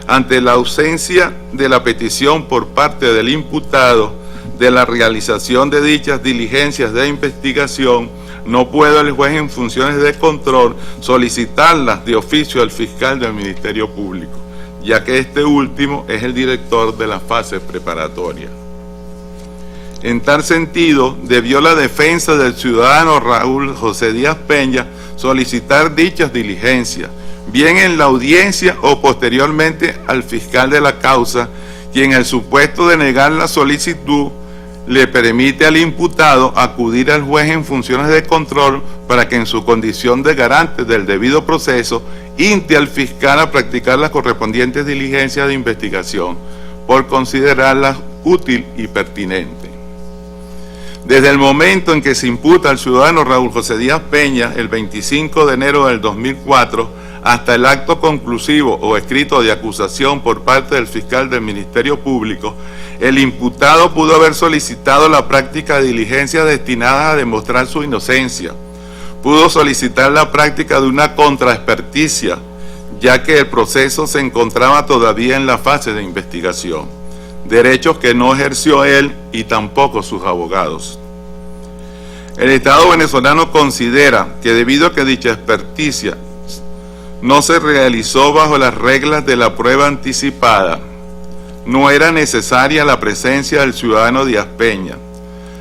C: Ante la ausencia de la petición por parte del imputado de la realización de dichas diligencias de investigación, no puede el juez en funciones de control solicitarlas de oficio al fiscal del Ministerio Público, ya que este último es el director de la fase preparatoria. En tal sentido, debió la defensa del ciudadano Raúl José Díaz Peña solicitar dichas diligencias, bien en la audiencia o posteriormente al fiscal de la causa, quien en el supuesto de negar la solicitud le permite al imputado acudir al juez en funciones de control para que en su condición de garante del debido proceso inste al fiscal a practicar las correspondientes diligencias de investigación por considerarlas útil y pertinente. Desde el momento en que se imputa al ciudadano Raúl José Díaz Peña, el 25 de enero del 2004, hasta el acto conclusivo o escrito de acusación por parte del fiscal del Ministerio Público, el imputado pudo haber solicitado la práctica de diligencias destinadas a demostrar su inocencia. Pudo solicitar la práctica de una contraexperticia, ya que el proceso se encontraba todavía en la fase de investigación, derechos que no ejerció él y tampoco sus abogados. El Estado venezolano considera que debido a que dicha experticia no se realizó bajo las reglas de la prueba anticipada, no era necesaria la presencia del ciudadano Díaz Peña.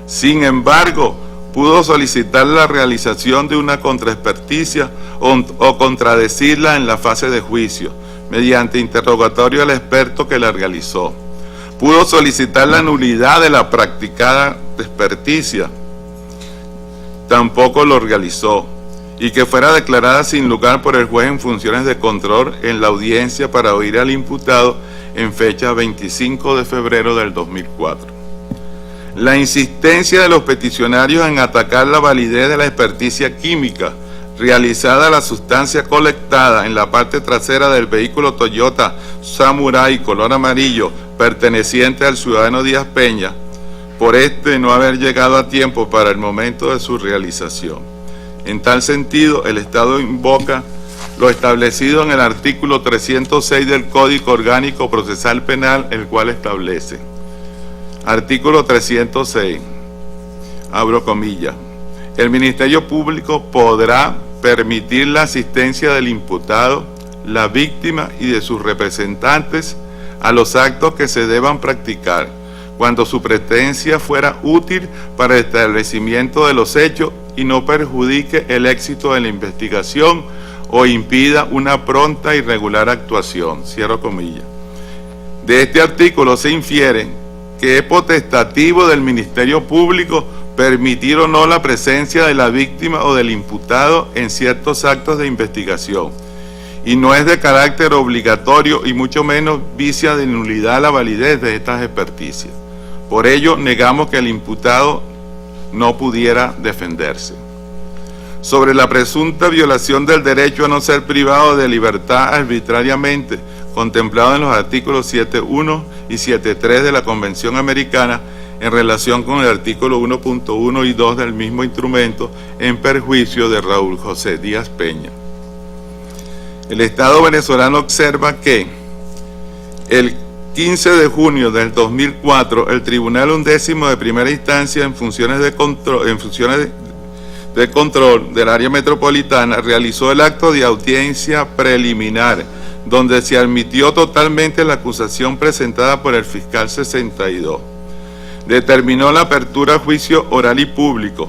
C: Sin embargo, pudo solicitar la realización de una contraexperticia o contradecirla en la fase de juicio, mediante interrogatorio al experto que la realizó. Pudo solicitar la nulidad de la practicada experticia, tampoco lo realizó, y que fuera declarada sin lugar por el juez en funciones de control en la audiencia para oír al imputado en fecha 25 de febrero del 2004. La insistencia de los peticionarios en atacar la validez de la experticia química realizada a la sustancia colectada en la parte trasera del vehículo Toyota Samurai color amarillo perteneciente al ciudadano Díaz Peña, por no haber llegado a tiempo para el momento de su realización. En tal sentido, el Estado invoca lo establecido en el artículo 306 del Código Orgánico Procesal Penal, el cual establece: artículo 306, abro comillas, el Ministerio Público podrá permitir la asistencia del imputado, la víctima y de sus representantes a los actos que se deban practicar, cuando su presencia fuera útil para el establecimiento de los hechos y no perjudique el éxito de la investigación o impida una pronta y regular actuación. Cierro comillas. De este artículo se infiere que es potestativo del Ministerio Público permitir o no la presencia de la víctima o del imputado en ciertos actos de investigación, y no es de carácter obligatorio y mucho menos vicia de nulidad la validez de estas experticias. Por ello, negamos que el imputado no pudiera defenderse. Sobre la presunta violación del derecho a no ser privado de libertad arbitrariamente, contemplado en los artículos 7.1 y 7.3 de la Convención Americana, en relación con el artículo 1.1 y 2 del mismo instrumento, en perjuicio de Raúl José Díaz Peña. El Estado venezolano observa que el 15 de junio del 2004, el Tribunal Undécimo de Primera Instancia en funciones de control del área metropolitana realizó el acto de audiencia preliminar, donde se admitió totalmente la acusación presentada por el fiscal 62. Determinó la apertura a juicio oral y público.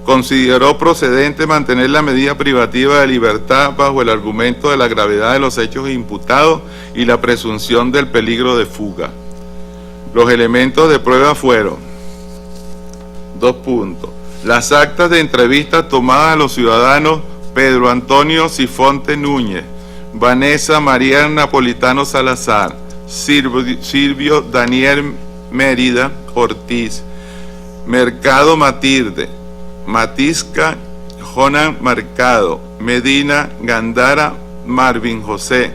C: Consideró procedente mantener la medida privativa de libertad bajo el argumento de la gravedad de los hechos imputados y la presunción del peligro de fuga. Los elementos de prueba fueron: 2 puntos. Las actas de entrevistas tomadas a los ciudadanos Pedro Antonio Sifonte Núñez, Vanessa María Napolitano Salazar, Silvio Daniel Mérida Ortiz, Mercado Matilde, Matisca Jonan Mercado, Medina Gandara Marvin José,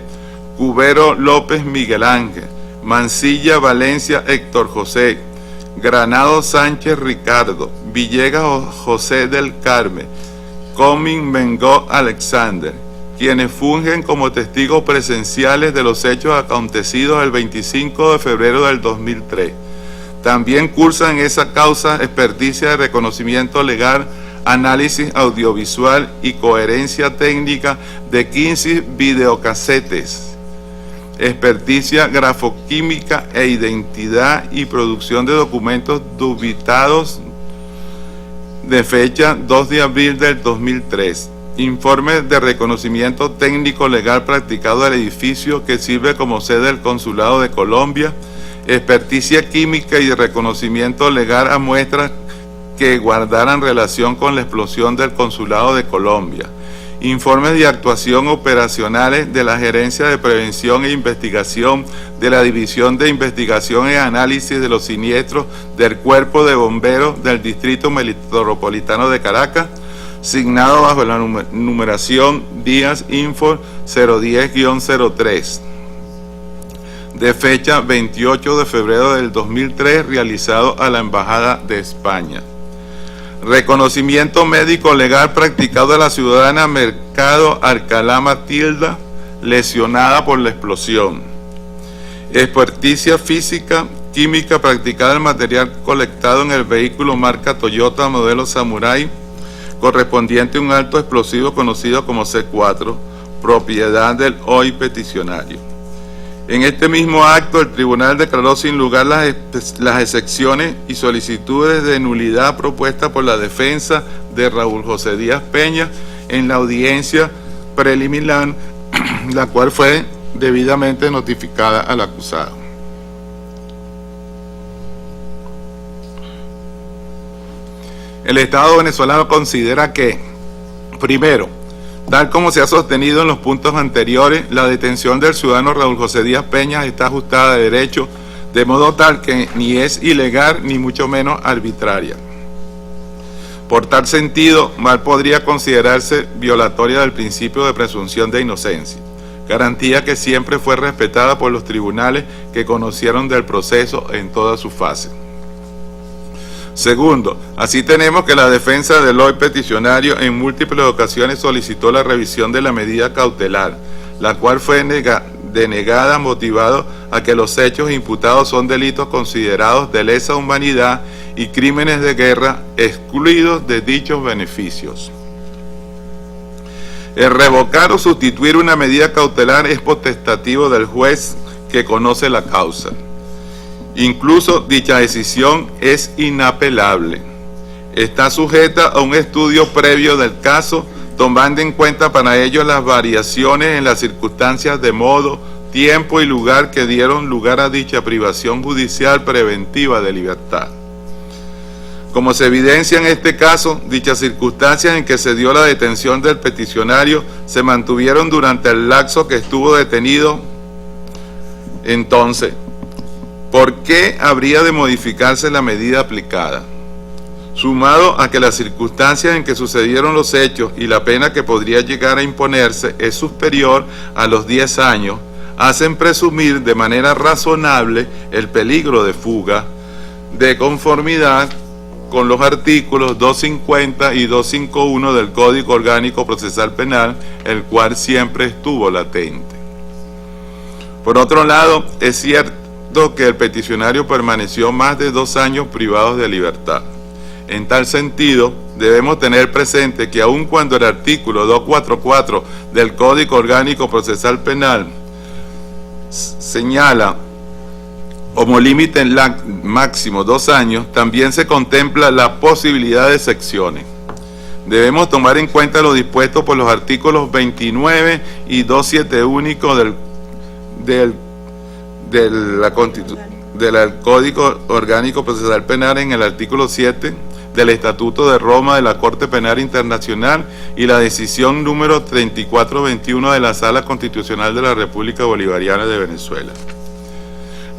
C: Cubero López Miguel Ángel, Mancilla Valencia Héctor José, Granado Sánchez Ricardo, Villegas José del Carmen, Comín Mengó Alexander, quienes fungen como testigos presenciales de los hechos acontecidos el 25 de febrero del 2003. También cursan esa causa experticia de reconocimiento legal, análisis audiovisual y coherencia técnica de 15 videocasetes, experticia grafoquímica e identidad y producción de documentos dubitados de fecha 2 de abril del 2003. Informe de reconocimiento técnico legal practicado del edificio que sirve como sede del Consulado de Colombia, experticia química y de reconocimiento legal a muestras que guardaran relación con la explosión del Consulado de Colombia, informes de actuación operacionales de la Gerencia de Prevención e Investigación de la División de Investigación y Análisis de los Siniestros del Cuerpo de Bomberos del Distrito Metropolitano de Caracas, signado bajo la numeración Díaz Info 010-03, de fecha 28 de febrero del 2003, realizado a la Embajada de España. Reconocimiento médico legal practicado a la ciudadana Mercado Alcalá Matilda, lesionada por la explosión. Experticia física, química practicada al material colectado en el vehículo marca Toyota modelo Samurai, correspondiente a un alto explosivo conocido como C4, propiedad del hoy peticionario. En este mismo acto, el tribunal declaró sin lugar las excepciones y solicitudes de nulidad propuestas por la defensa de Raúl José Díaz Peña en la audiencia preliminar, la cual fue debidamente notificada al acusado. El Estado venezolano considera que, primero, tal como se ha sostenido en los puntos anteriores, la detención del ciudadano Raúl José Díaz Peña está ajustada de derecho, de modo tal que ni es ilegal ni mucho menos arbitraria. Por tal sentido, mal podría considerarse violatoria del principio de presunción de inocencia, garantía que siempre fue respetada por los tribunales que conocieron del proceso en toda su fase. Segundo, así tenemos que la defensa del hoy peticionario en múltiples ocasiones solicitó la revisión de la medida cautelar, la cual fue denegada motivado a que los hechos imputados son delitos considerados de lesa humanidad y crímenes de guerra excluidos de dichos beneficios. El revocar o sustituir una medida cautelar es potestativo del juez que conoce la causa. Incluso dicha decisión es inapelable. Está sujeta a un estudio previo del caso, tomando en cuenta para ello las variaciones en las circunstancias de modo, tiempo y lugar que dieron lugar a dicha privación judicial preventiva de libertad. Como se evidencia en este caso, dichas circunstancias en que se dio la detención del peticionario se mantuvieron durante el lapso que estuvo detenido. Entonces, ¿por qué habría de modificarse la medida aplicada? Sumado a que las circunstancias en que sucedieron los hechos y la pena que podría llegar a imponerse es superior a los 10 años, hacen presumir de manera razonable el peligro de fuga, de conformidad con los artículos 250 y 251 del Código Orgánico Procesal Penal, el cual siempre estuvo latente. Por otro lado, es cierto que el peticionario permaneció más de 2 años privados de libertad. En tal sentido, debemos tener presente que aun cuando el artículo 244 del Código Orgánico Procesal Penal señala como límite máximo 2 años, también se contempla la posibilidad de excepciones. Debemos tomar en cuenta lo dispuesto por los artículos 29 y 271 del Código Orgánico Procesal Penal en el artículo 7 del Estatuto de Roma de la Corte Penal Internacional y la decisión número 3421 de la Sala Constitucional de la República Bolivariana de Venezuela.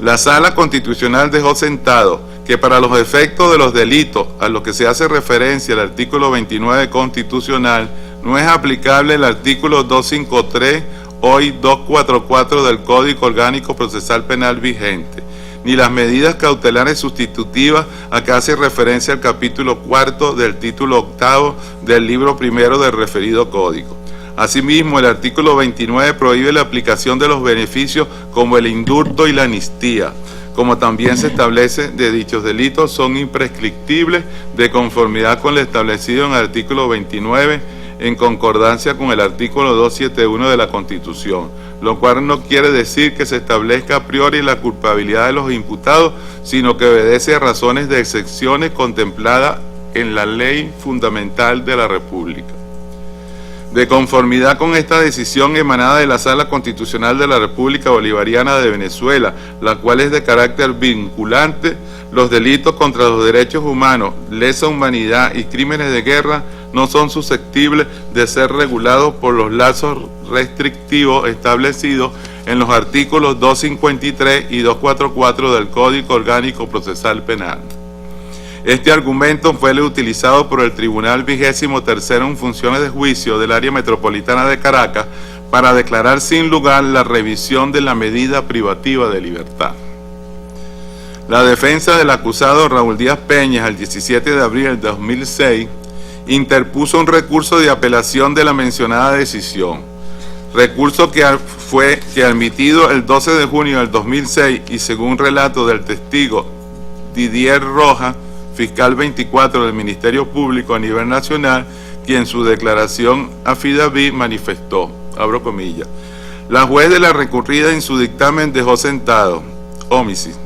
C: La Sala Constitucional dejó sentado que para los efectos de los delitos a los que se hace referencia el artículo 29 constitucional no es aplicable el artículo 253 hoy 244 del Código Orgánico Procesal Penal vigente, ni las medidas cautelares sustitutivas a que hace referencia el capítulo 4 del título 8 del libro primero del referido código. Asimismo, el artículo 29 prohíbe la aplicación de los beneficios como el indulto y la amnistía, como también se establece de dichos delitos son imprescriptibles de conformidad con lo establecido en el artículo 29 en concordancia con el artículo 271 de la Constitución, lo cual no quiere decir que se establezca a priori la culpabilidad de los imputados, sino que obedece a razones de excepciones contempladas en la Ley Fundamental de la República. De conformidad con esta decisión emanada de la Sala Constitucional de la República Bolivariana de Venezuela, la cual es de carácter vinculante, los delitos contra los derechos humanos, lesa humanidad y crímenes de guerra no son susceptibles de ser regulados por los lazos restrictivos establecidos en los artículos 253 y 244 del Código Orgánico Procesal Penal. Este argumento fue el utilizado por el Tribunal 23º en funciones de juicio del área metropolitana de Caracas para declarar sin lugar la revisión de la medida privativa de libertad. La defensa del acusado Raúl Díaz Peñas, el 17 de abril del 2006, interpuso un recurso de apelación de la mencionada decisión, recurso que fue admitido el 12 de junio del 2006 y según relato del testigo Didier Rojas, fiscal 24 del Ministerio Público a nivel nacional, quien en su declaración affidavit manifestó, abro comillas, la juez de la recurrida en su dictamen dejó sentado, omisis,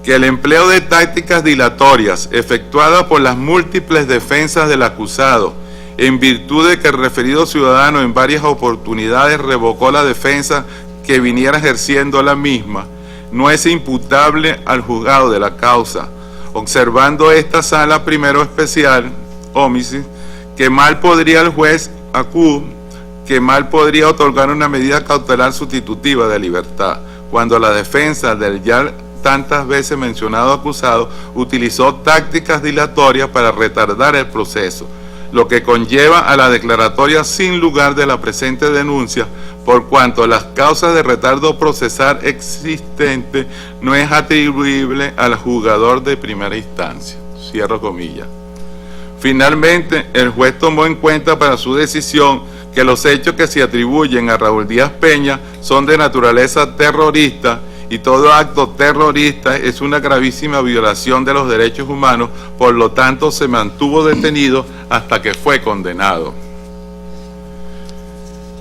C: que el empleo de tácticas dilatorias efectuadas por las múltiples defensas del acusado, en virtud de que el referido ciudadano en varias oportunidades revocó la defensa que viniera ejerciendo la misma, no es imputable al juzgado de la causa, observando esta sala primero especial, omisis, que mal podría el juez que mal podría otorgar una medida cautelar sustitutiva de libertad, cuando la defensa del ya tantas veces mencionado acusado utilizó tácticas dilatorias para retardar el proceso, lo que conlleva a la declaratoria sin lugar de la presente denuncia, por cuanto las causas de retardo procesal existente no es atribuible al juzgador de primera instancia. Cierro comillas. Finalmente, el juez tomó en cuenta para su decisión que los hechos que se atribuyen a Raúl Díaz Peña son de naturaleza terrorista y todo acto terrorista es una gravísima violación de los derechos humanos, por lo tanto se mantuvo detenido hasta que fue condenado.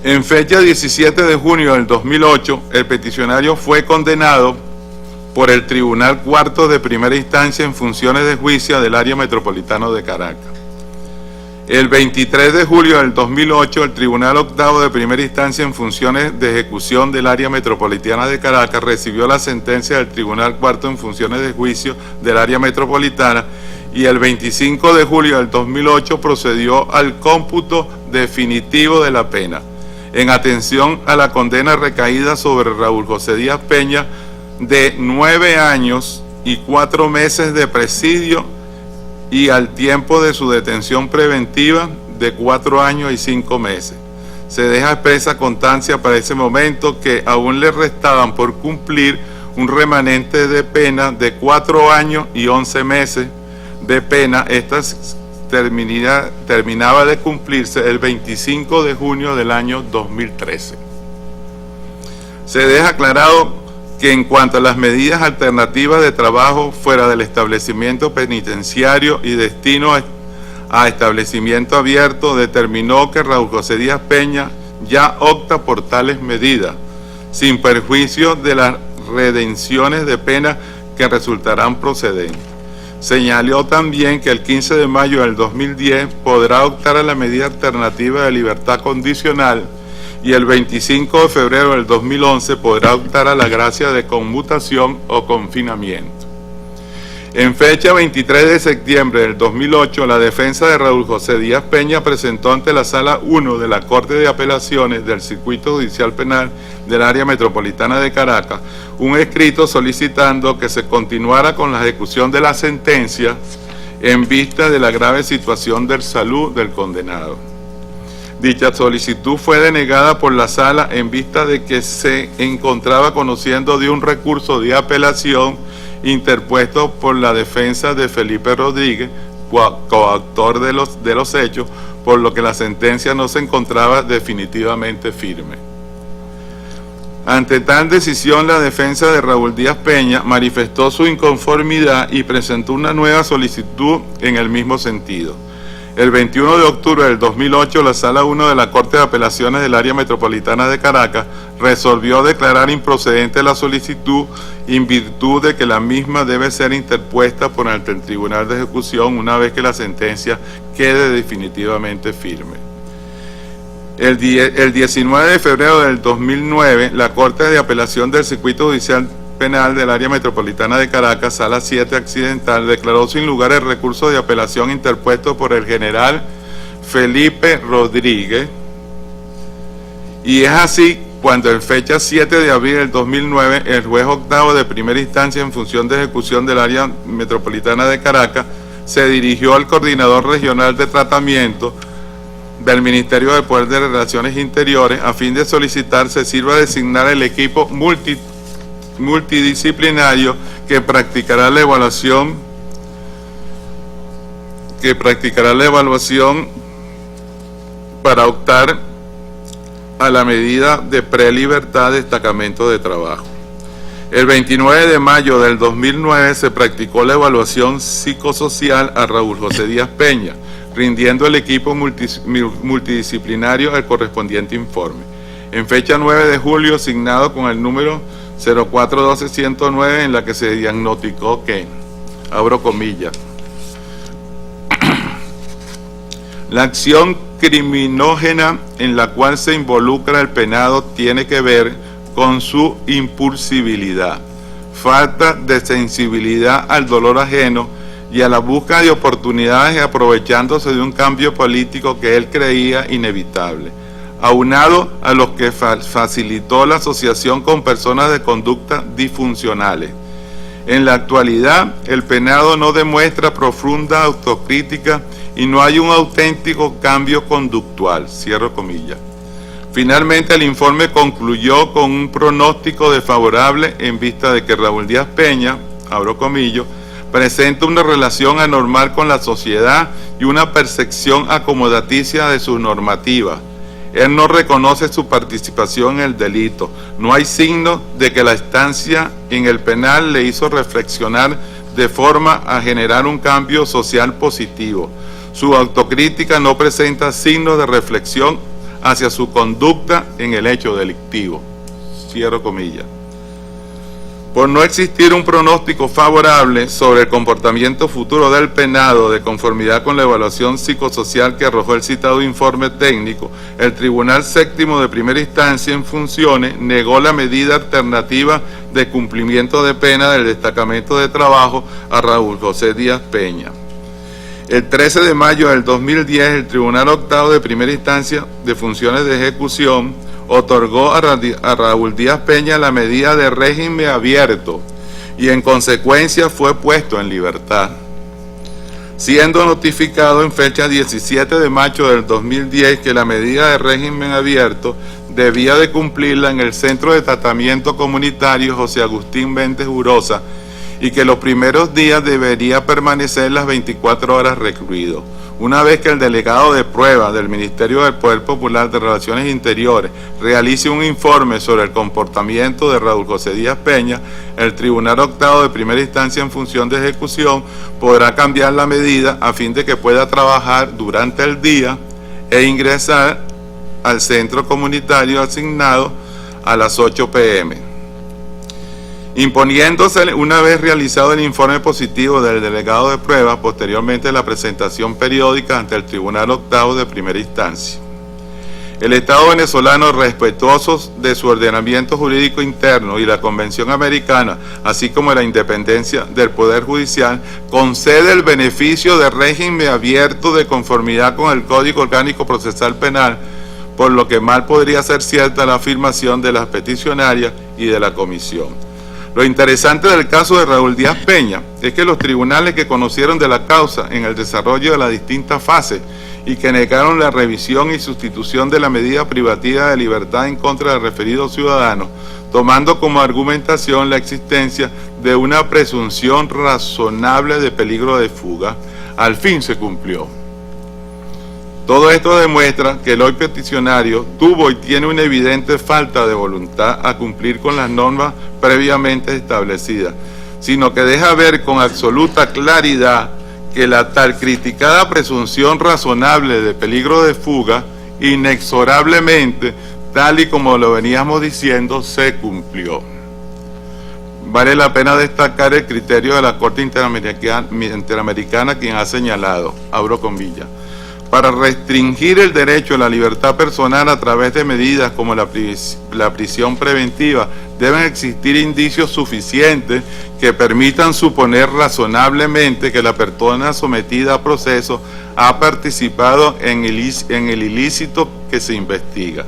C: En fecha 17 de junio del 2008, el peticionario fue condenado por el Tribunal Cuarto de Primera Instancia en funciones de juicio del área metropolitana de Caracas. El 23 de julio del 2008, el Tribunal Octavo de Primera Instancia en funciones de ejecución del área metropolitana de Caracas recibió la sentencia del Tribunal Cuarto en funciones de juicio del área metropolitana y el 25 de julio del 2008 procedió al cómputo definitivo de la pena, en atención a la condena recaída sobre Raúl José Díaz Peña de 9 años y 4 meses de presidio y al tiempo de su detención preventiva de 4 años y 5 meses. Se deja expresa constancia para ese momento que aún le restaban por cumplir un remanente de pena de 4 años y 11 meses de pena. Esta terminaba de cumplirse el 25 de junio del año 2013. Se deja aclarado que en cuanto a las medidas alternativas de trabajo fuera del establecimiento penitenciario y destino a establecimiento abierto, determinó que Raúl José Díaz Peña ya opta por tales medidas, sin perjuicio de las redenciones de pena que resultarán procedentes. Señaló también que el 15 de mayo del 2010 podrá optar a la medida alternativa de libertad condicional y el 25 de febrero del 2011 podrá optar a la gracia de conmutación o confinamiento. En fecha 23 de septiembre del 2008, la defensa de Raúl José Díaz Peña presentó ante la Sala 1 de la Corte de Apelaciones del Circuito Judicial Penal del Área Metropolitana de Caracas un escrito solicitando que se continuara con la ejecución de la sentencia en vista de la grave situación de salud del condenado. Dicha solicitud fue denegada por la Sala en vista de que se encontraba conociendo de un recurso de apelación interpuesto por la defensa de Felipe Rodríguez, coautor de los hechos, por lo que la sentencia no se encontraba definitivamente firme. Ante tal decisión, la defensa de Raúl Díaz Peña manifestó su inconformidad y presentó una nueva solicitud en el mismo sentido. El 21 de octubre del 2008, la Sala 1 de la Corte de Apelaciones del Área Metropolitana de Caracas resolvió declarar improcedente la solicitud en virtud de que la misma debe ser interpuesta por ante el Tribunal de Ejecución una vez que la sentencia quede definitivamente firme. El 19 de febrero del 2009, la Corte de Apelación del Circuito Judicial Penal del Área Metropolitana de Caracas, Sala 7 Accidental, declaró sin lugar el recurso de apelación interpuesto por el general Felipe Rodríguez, y es así cuando en fecha 7 de abril del 2009, el juez octavo de primera instancia en función de ejecución del Área Metropolitana de Caracas se dirigió al coordinador regional de tratamiento del Ministerio de Poder de Relaciones Interiores a fin de solicitar se sirva a designar el equipo multidisciplinario que practicará la evaluación para optar a la medida de prelibertad de destacamento de trabajo. El 29 de mayo del 2009 se practicó la evaluación psicosocial a Raúl José Díaz Peña, rindiendo el equipo multidisciplinario el correspondiente informe. En fecha 9 de julio, asignado con el número 0412-109, en la que se diagnosticó que, abro comillas, la acción criminógena en la cual se involucra el penado tiene que ver con su impulsividad, falta de sensibilidad al dolor ajeno y a la búsqueda de oportunidades aprovechándose de un cambio político que él creía inevitable, aunado a los que facilitó la asociación con personas de conducta disfuncionales. En la actualidad, el penado no demuestra profunda autocrítica y no hay un auténtico cambio conductual, cierro comillas. Finalmente, el informe concluyó con un pronóstico desfavorable en vista de que Raúl Díaz Peña, abro comillas, presenta una relación anormal con la sociedad y una percepción acomodaticia de sus normativas. Él no reconoce su participación en el delito. No hay signo de que la estancia en el penal le hizo reflexionar de forma a generar un cambio social positivo. Su autocrítica no presenta signos de reflexión hacia su conducta en el hecho delictivo. Cierro comillas. Por no existir un pronóstico favorable sobre el comportamiento futuro del penado de conformidad con la evaluación psicosocial que arrojó el citado informe técnico, el Tribunal Séptimo de Primera Instancia en funciones negó la medida alternativa de cumplimiento de pena del destacamento de trabajo a Raúl José Díaz Peña. El 13 de mayo del 2010, el Tribunal Octavo de Primera Instancia de Funciones de Ejecución otorgó a Raúl Díaz Peña la medida de régimen abierto y en consecuencia fue puesto en libertad, siendo notificado en fecha 17 de mayo del 2010 que la medida de régimen abierto debía de cumplirla en el Centro de Tratamiento Comunitario José Agustín Ventes Urosa y que los primeros días debería permanecer las 24 horas recluido. Una vez que el delegado de prueba del Ministerio del Poder Popular de Relaciones Interiores realice un informe sobre el comportamiento de Raúl José Díaz Peña, el Tribunal Octavo de Primera Instancia en función de ejecución podrá cambiar la medida a fin de que pueda trabajar durante el día e ingresar al centro comunitario asignado a las 8 p.m. imponiéndose una vez realizado el informe positivo del delegado de prueba, posteriormente la presentación periódica ante el Tribunal Octavo de Primera Instancia. El Estado venezolano, respetuoso de su ordenamiento jurídico interno y la Convención Americana, así como la independencia del Poder Judicial, concede el beneficio de régimen abierto de conformidad con el Código Orgánico Procesal Penal, por lo que mal podría ser cierta la afirmación de las peticionarias y de la Comisión. Lo interesante del caso de Raúl Díaz Peña es que los tribunales que conocieron de la causa en el desarrollo de las distintas fases y que negaron la revisión y sustitución de la medida privativa de libertad en contra del referido ciudadano, tomando como argumentación la existencia de una presunción razonable de peligro de fuga, al fin se cumplió. Todo esto demuestra que el hoy peticionario tuvo y tiene una evidente falta de voluntad a cumplir con las normas previamente establecidas, sino que deja ver con absoluta claridad que la tal criticada presunción razonable de peligro de fuga, inexorablemente, tal y como lo veníamos diciendo, se cumplió. Vale la pena destacar el criterio de la Corte Interamericana, quien ha señalado, abro comillas, para restringir el derecho a la libertad personal a través de medidas como la prisión preventiva, deben existir indicios suficientes que permitan suponer razonablemente que la persona sometida a proceso ha participado en el ilícito que se investiga.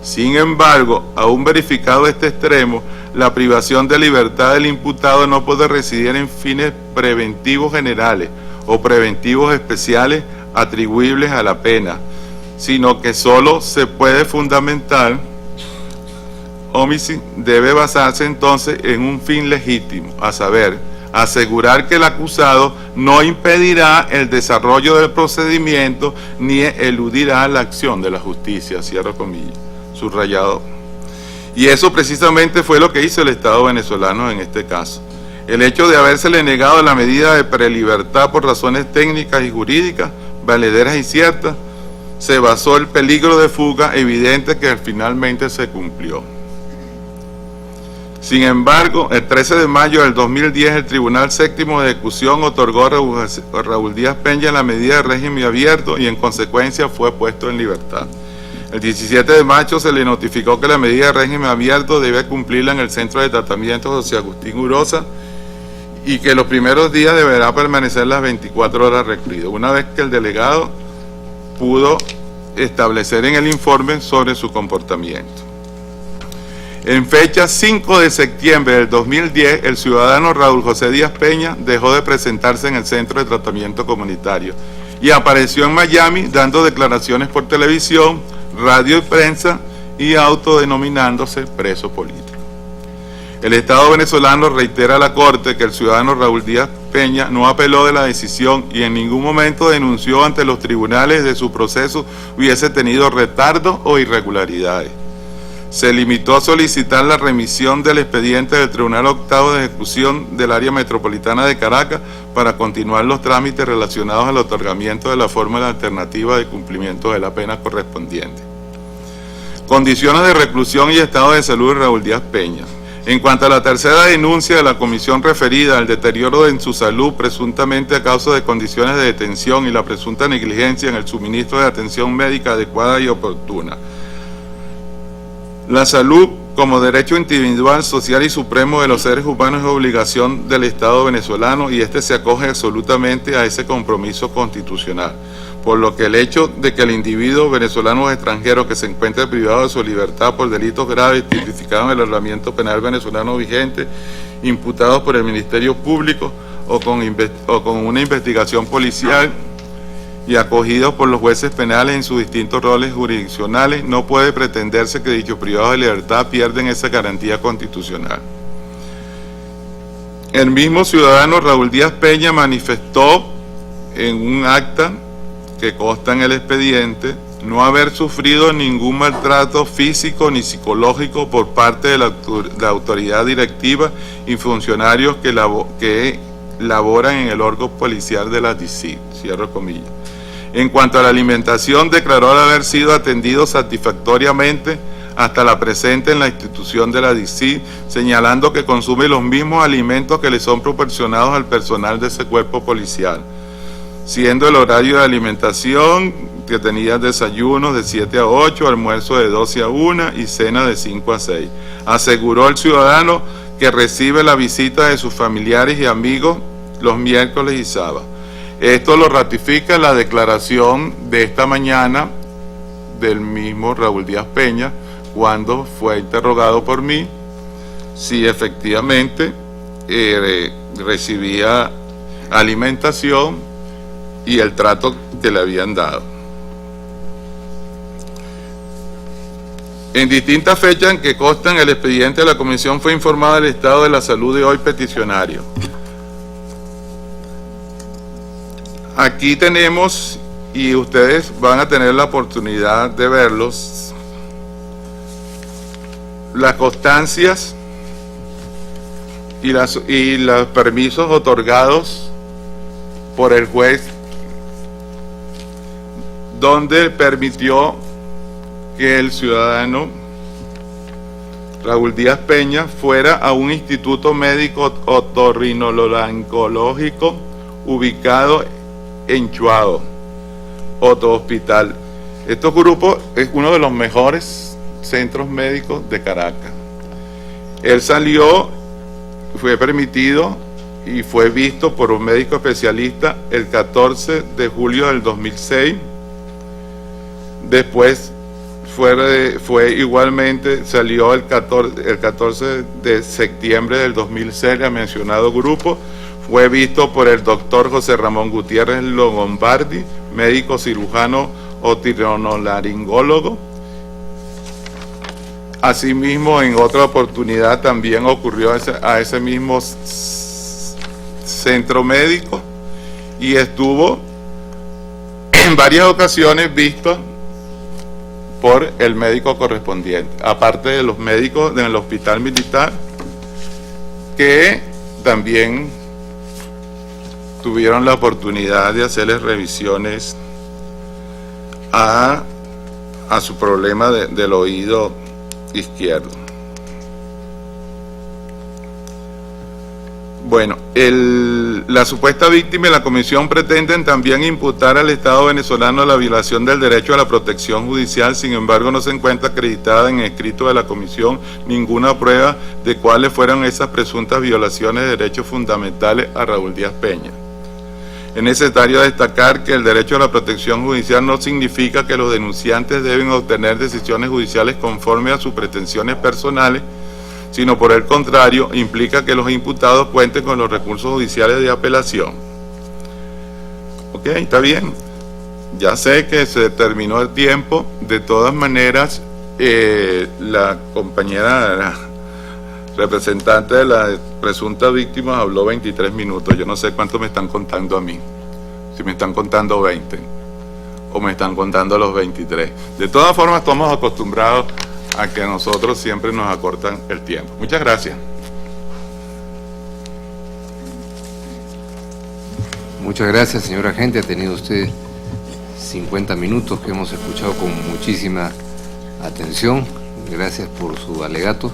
C: Sin embargo, aún verificado este extremo, la privación de libertad del imputado no puede residir en fines preventivos generales o preventivos especiales atribuibles a la pena, sino que solo se puede fundamentar, debe basarse entonces en un fin legítimo, a saber, asegurar que el acusado no impedirá el desarrollo del procedimiento ni eludirá la acción de la justicia, cierro comillas, subrayado. Y eso precisamente fue lo que hizo el Estado venezolano en este caso. El hecho de habérsele negado la medida de prelibertad por razones técnicas y jurídicas, valederas y ciertas, se basó el peligro de fuga evidente que finalmente se cumplió. Sin embargo, el 13 de mayo del 2010, el Tribunal Séptimo de Ejecución otorgó a Raúl Díaz Peña la medida de régimen abierto y en consecuencia fue puesto en libertad. El 17 de mayo se le notificó que la medida de régimen abierto debe cumplirla en el Centro de Tratamiento José Agustín Urosa y que los primeros días deberá permanecer las 24 horas recluido, una vez que el delegado pudo establecer en el informe sobre su comportamiento. En fecha 5 de septiembre del 2010, el ciudadano Raúl José Díaz Peña dejó de presentarse en el Centro de Tratamiento Comunitario y apareció en Miami dando declaraciones por televisión, radio y prensa y autodenominándose preso político. El Estado venezolano reitera a la Corte que el ciudadano Raúl Díaz Peña no apeló de la decisión y en ningún momento denunció ante los tribunales de su proceso hubiese tenido retardo o irregularidades. Se limitó a solicitar la remisión del expediente del Tribunal Octavo de Ejecución del Área Metropolitana de Caracas para continuar los trámites relacionados al otorgamiento de la fórmula alternativa de cumplimiento de la pena correspondiente. Condiciones de reclusión y estado de salud de Raúl Díaz Peña. En cuanto a la tercera denuncia de la comisión referida al deterioro en su salud presuntamente a causa de condiciones de detención y la presunta negligencia en el suministro de atención médica adecuada y oportuna. La salud como derecho individual, social y supremo de los seres humanos es obligación del Estado venezolano y este se acoge absolutamente a ese compromiso constitucional. Por lo que el hecho de que el individuo venezolano o extranjero que se encuentre privado de su libertad por delitos graves tipificados en el ordenamiento penal venezolano vigente, imputados por el Ministerio Público o con una investigación policial y acogidos por los jueces penales en sus distintos roles jurisdiccionales, no puede pretenderse que dichos privados de libertad pierden esa garantía constitucional. El mismo ciudadano Raúl Díaz Peña manifestó en un acta que consta en el expediente no haber sufrido ningún maltrato físico ni psicológico por parte de la autoridad directiva y funcionarios que laboran en el órgano policial de la DICI, cierro comillas. En cuanto a la alimentación, declaró haber sido atendido satisfactoriamente hasta la presente en la institución de la DICI, señalando que consume los mismos alimentos que le son proporcionados al personal de ese cuerpo policial, siendo el horario de alimentación que tenía desayunos de 7 a 8, almuerzo de 12 a 1 y cena de 5 a 6. Aseguró el ciudadano que recibe la visita de sus familiares y amigos los miércoles y sábados. Esto lo ratifica la declaración de esta mañana del mismo Raúl Díaz Peña, cuando fue interrogado por mí, si efectivamente recibía alimentación y el trato que le habían dado. En distintas fechas en que consta en el expediente de la comisión fue informada del estado de la salud de hoy peticionario. Aquí tenemos, y ustedes van a tener la oportunidad de verlos, las constancias y los permisos otorgados por el juez, donde permitió que el ciudadano Raúl Díaz Peña fuera a un instituto médico otorrinolaringológico ubicado en Chuao, otro hospital. Este grupo es uno de los mejores centros médicos de Caracas. Él salió, fue permitido y fue visto por un médico especialista el 14 de julio del 2006. Después fue igualmente, salió el 14 de septiembre del 2006 el mencionado grupo. Fue visto por el doctor José Ramón Gutiérrez Lombardi, médico cirujano otorrinolaringólogo. Asimismo, en otra oportunidad también ocurrió a ese mismo centro médico y estuvo en varias ocasiones visto por el médico correspondiente, aparte de los médicos del hospital militar que también tuvieron la oportunidad de hacerles revisiones a su problema del oído izquierdo. Bueno, la supuesta víctima y la comisión pretenden también imputar al Estado venezolano la violación del derecho a la protección judicial. Sin embargo, no se encuentra acreditada en escrito de la comisión ninguna prueba de cuáles fueron esas presuntas violaciones de derechos fundamentales a Raúl Díaz Peña. Es necesario destacar que el derecho a la protección judicial no significa que los denunciantes deben obtener decisiones judiciales conforme a sus pretensiones personales, sino por el contrario, implica que los imputados cuenten con los recursos judiciales de apelación. Ok, está bien. Ya sé que se terminó el tiempo. De todas maneras, la compañera representante de la presunta víctima habló 23 minutos. Yo no sé cuánto me están contando a mí. Si me están contando 20 o me están contando los 23. De todas formas, estamos acostumbrados a que a nosotros siempre nos acortan el tiempo. Muchas gracias.
A: Muchas gracias, señor agente. Ha tenido usted 50 minutos que hemos escuchado con muchísima atención. Gracias por su alegato.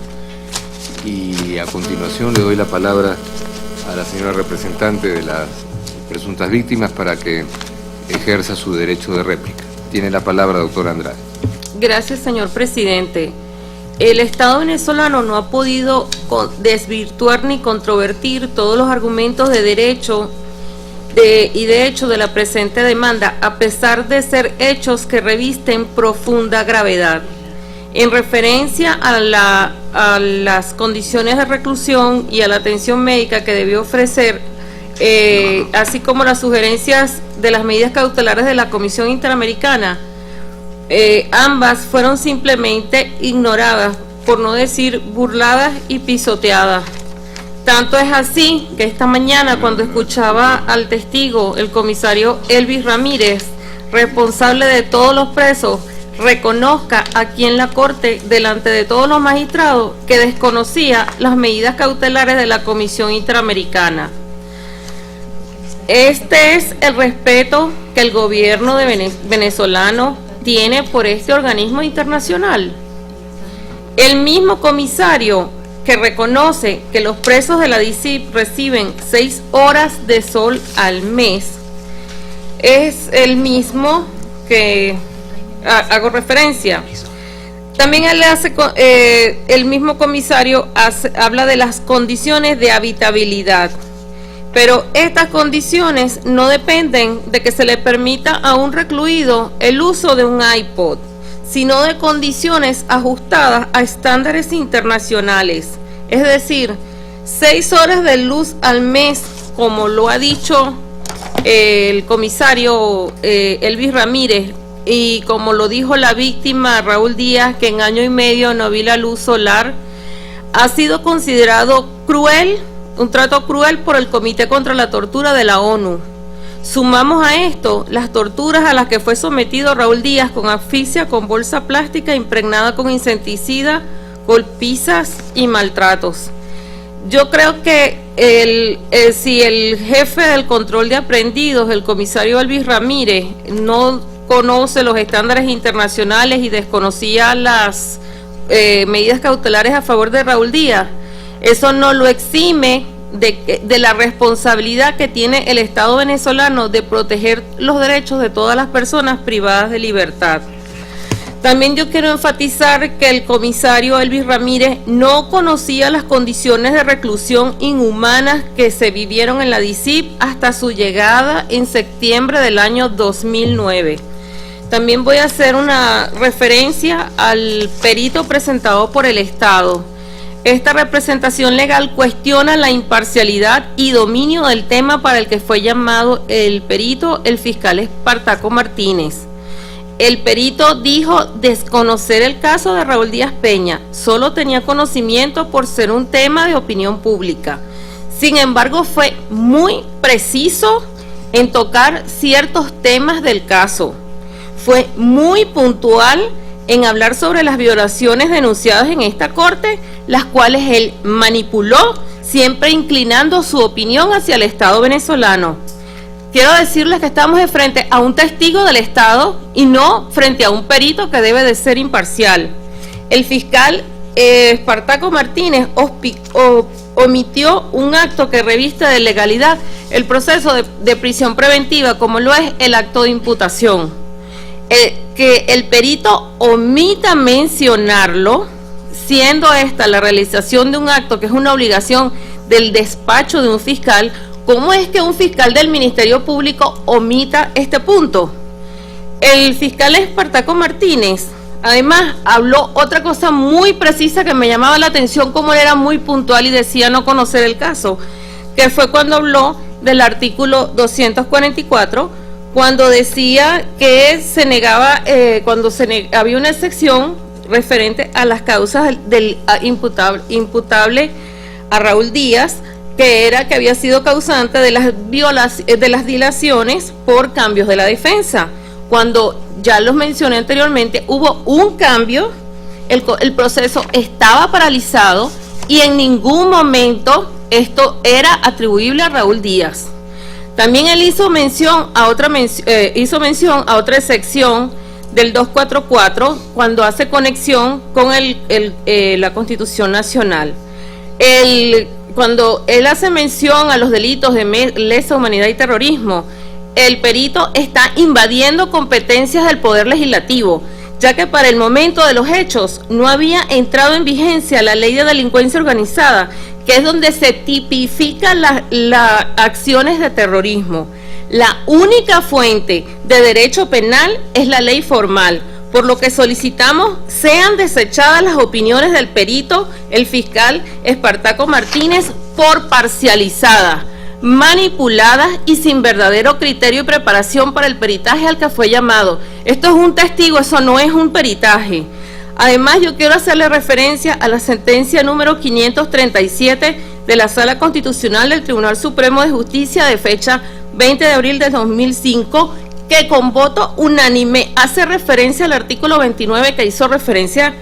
A: Y a continuación le doy la palabra a la señora representante de las presuntas víctimas para que ejerza su derecho de réplica. Tiene la palabra, doctora Andrade.
B: Gracias, señor presidente. El Estado venezolano no ha podido desvirtuar ni controvertir todos los argumentos de derecho y de hecho de la presente demanda, a pesar de ser hechos que revisten profunda gravedad. En referencia a las condiciones de reclusión y a la atención médica que debió ofrecer, así como las sugerencias de las medidas cautelares de la Comisión Interamericana, ambas fueron simplemente ignoradas, por no decir burladas y pisoteadas. Tanto es así que esta mañana, cuando escuchaba al testigo, el comisario Elvis Ramírez, responsable de todos los presos, reconozca aquí en la Corte, delante de todos los magistrados, que desconocía las medidas cautelares de la Comisión Interamericana. Este es el respeto que el gobierno venezolano tiene por este organismo internacional. El mismo comisario que reconoce que los presos de la DICIP reciben 6 horas de sol al mes, es el mismo que hago referencia. También él el mismo comisario habla de las condiciones de habitabilidad, pero estas condiciones no dependen de que se le permita a un recluido el uso de un iPod, sino de condiciones ajustadas a estándares internacionales. Es decir, 6 horas de luz al mes, como lo ha dicho el comisario Elvis Ramírez, y como lo dijo la víctima Raúl Díaz, que en año y medio no vi la luz solar, ha sido considerado cruel, un trato cruel por el Comité contra la Tortura de la ONU. Sumamos a esto las torturas a las que fue sometido Raúl Díaz, con asfixia con bolsa plástica impregnada con insecticida, golpizas y maltratos. Yo creo que si el jefe del control de aprehendidos, el comisario Elvis Ramírez, no conoce los estándares internacionales y desconocía las medidas cautelares a favor de Raúl Díaz, eso no lo exime de la responsabilidad que tiene el Estado venezolano de proteger los derechos de todas las personas privadas de libertad. También yo quiero enfatizar que el comisario Elvis Ramírez no conocía las condiciones de reclusión inhumanas que se vivieron en la DICIP hasta su llegada en septiembre del año 2009. También voy a hacer una referencia al perito presentado por el Estado. Esta representación legal cuestiona la imparcialidad y dominio del tema para el que fue llamado el perito, el fiscal Espartaco Martínez. El perito dijo desconocer el caso de Raúl Díaz Peña, solo tenía conocimiento por ser un tema de opinión pública. Sin embargo, fue muy preciso en tocar ciertos temas del caso. Fue muy puntual en hablar sobre las violaciones denunciadas en esta corte, las cuales él manipuló, siempre inclinando su opinión hacia el Estado venezolano. Quiero decirles que estamos de frente a un testigo del Estado y no frente a un perito que debe de ser imparcial. El fiscal Espartaco Martínez omitió un acto que reviste de legalidad el proceso de prisión preventiva, como lo es el acto de imputación. Que el perito omita mencionarlo, siendo esta la realización de un acto que es una obligación del despacho de un fiscal. ¿Cómo es que un fiscal del Ministerio Público omita este punto? El fiscal Espartaco Martínez, además, habló otra cosa muy precisa que me llamaba la atención, como él era muy puntual y decía no conocer el caso, que fue cuando habló del artículo 244, cuando decía que se negaba, había una excepción referente a las causas del imputable a Raúl Díaz, que era que había sido causante de las dilaciones por cambios de la defensa. Cuando ya los mencioné anteriormente, hubo un cambio, el proceso estaba paralizado y en ningún momento esto era atribuible a Raúl Díaz. También él hizo mención a otra excepción del 244, cuando hace conexión con la Constitución Nacional. Cuando él hace mención a los delitos de lesa humanidad y terrorismo, el perito está invadiendo competencias del Poder Legislativo, ya que para el momento de los hechos no había entrado en vigencia la Ley de Delincuencia Organizada, que es donde se tipifican las acciones de terrorismo. La única fuente de derecho penal es la ley formal, por lo que solicitamos sean desechadas las opiniones del perito, el fiscal Espartaco Martínez, por parcializadas, manipuladas y sin verdadero criterio y preparación para el peritaje al que fue llamado. Esto es un testigo, eso no es un peritaje. Además, yo quiero hacerle referencia a la sentencia número 537 de la Sala Constitucional del Tribunal Supremo de Justicia de fecha 20 de abril de 2005, que con voto unánime hace referencia al artículo 29 que hizo referencia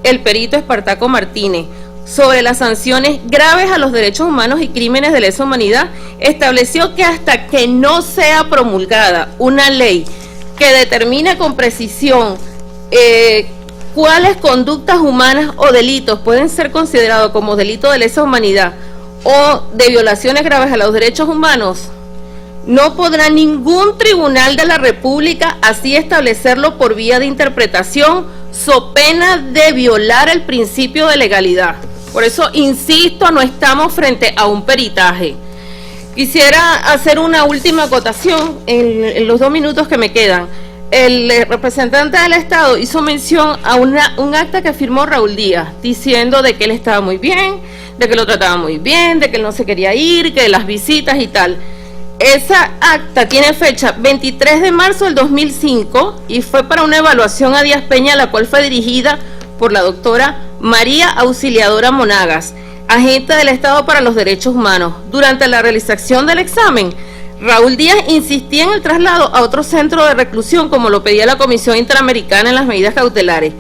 B: el perito Espartaco Martínez sobre las sanciones graves a los derechos humanos y crímenes de lesa humanidad. Estableció que hasta que no sea promulgada una ley que determine con precisión cuáles conductas humanas o delitos pueden ser considerados como delitos de lesa humanidad o de violaciones graves a los derechos humanos, no podrá ningún tribunal de la República así establecerlo por vía de interpretación, so pena de violar el principio de legalidad. Por eso, insisto, no estamos frente a un peritaje. Quisiera hacer una última acotación en los 2 minutos que me quedan. El representante del Estado hizo mención a un acta que firmó Raúl Díaz, diciendo de que él estaba muy bien, de que lo trataba muy bien, de que él no se quería ir, que las visitas y tal. Esa acta tiene fecha 23 de marzo del 2005 y fue para una evaluación a Díaz Peña, la cual fue dirigida por la doctora María Auxiliadora Monagas, agente del Estado para los Derechos Humanos. Durante la realización del examen, Raúl Díaz insistía en el traslado a otro centro de reclusión, como lo pedía la Comisión Interamericana en las medidas cautelares,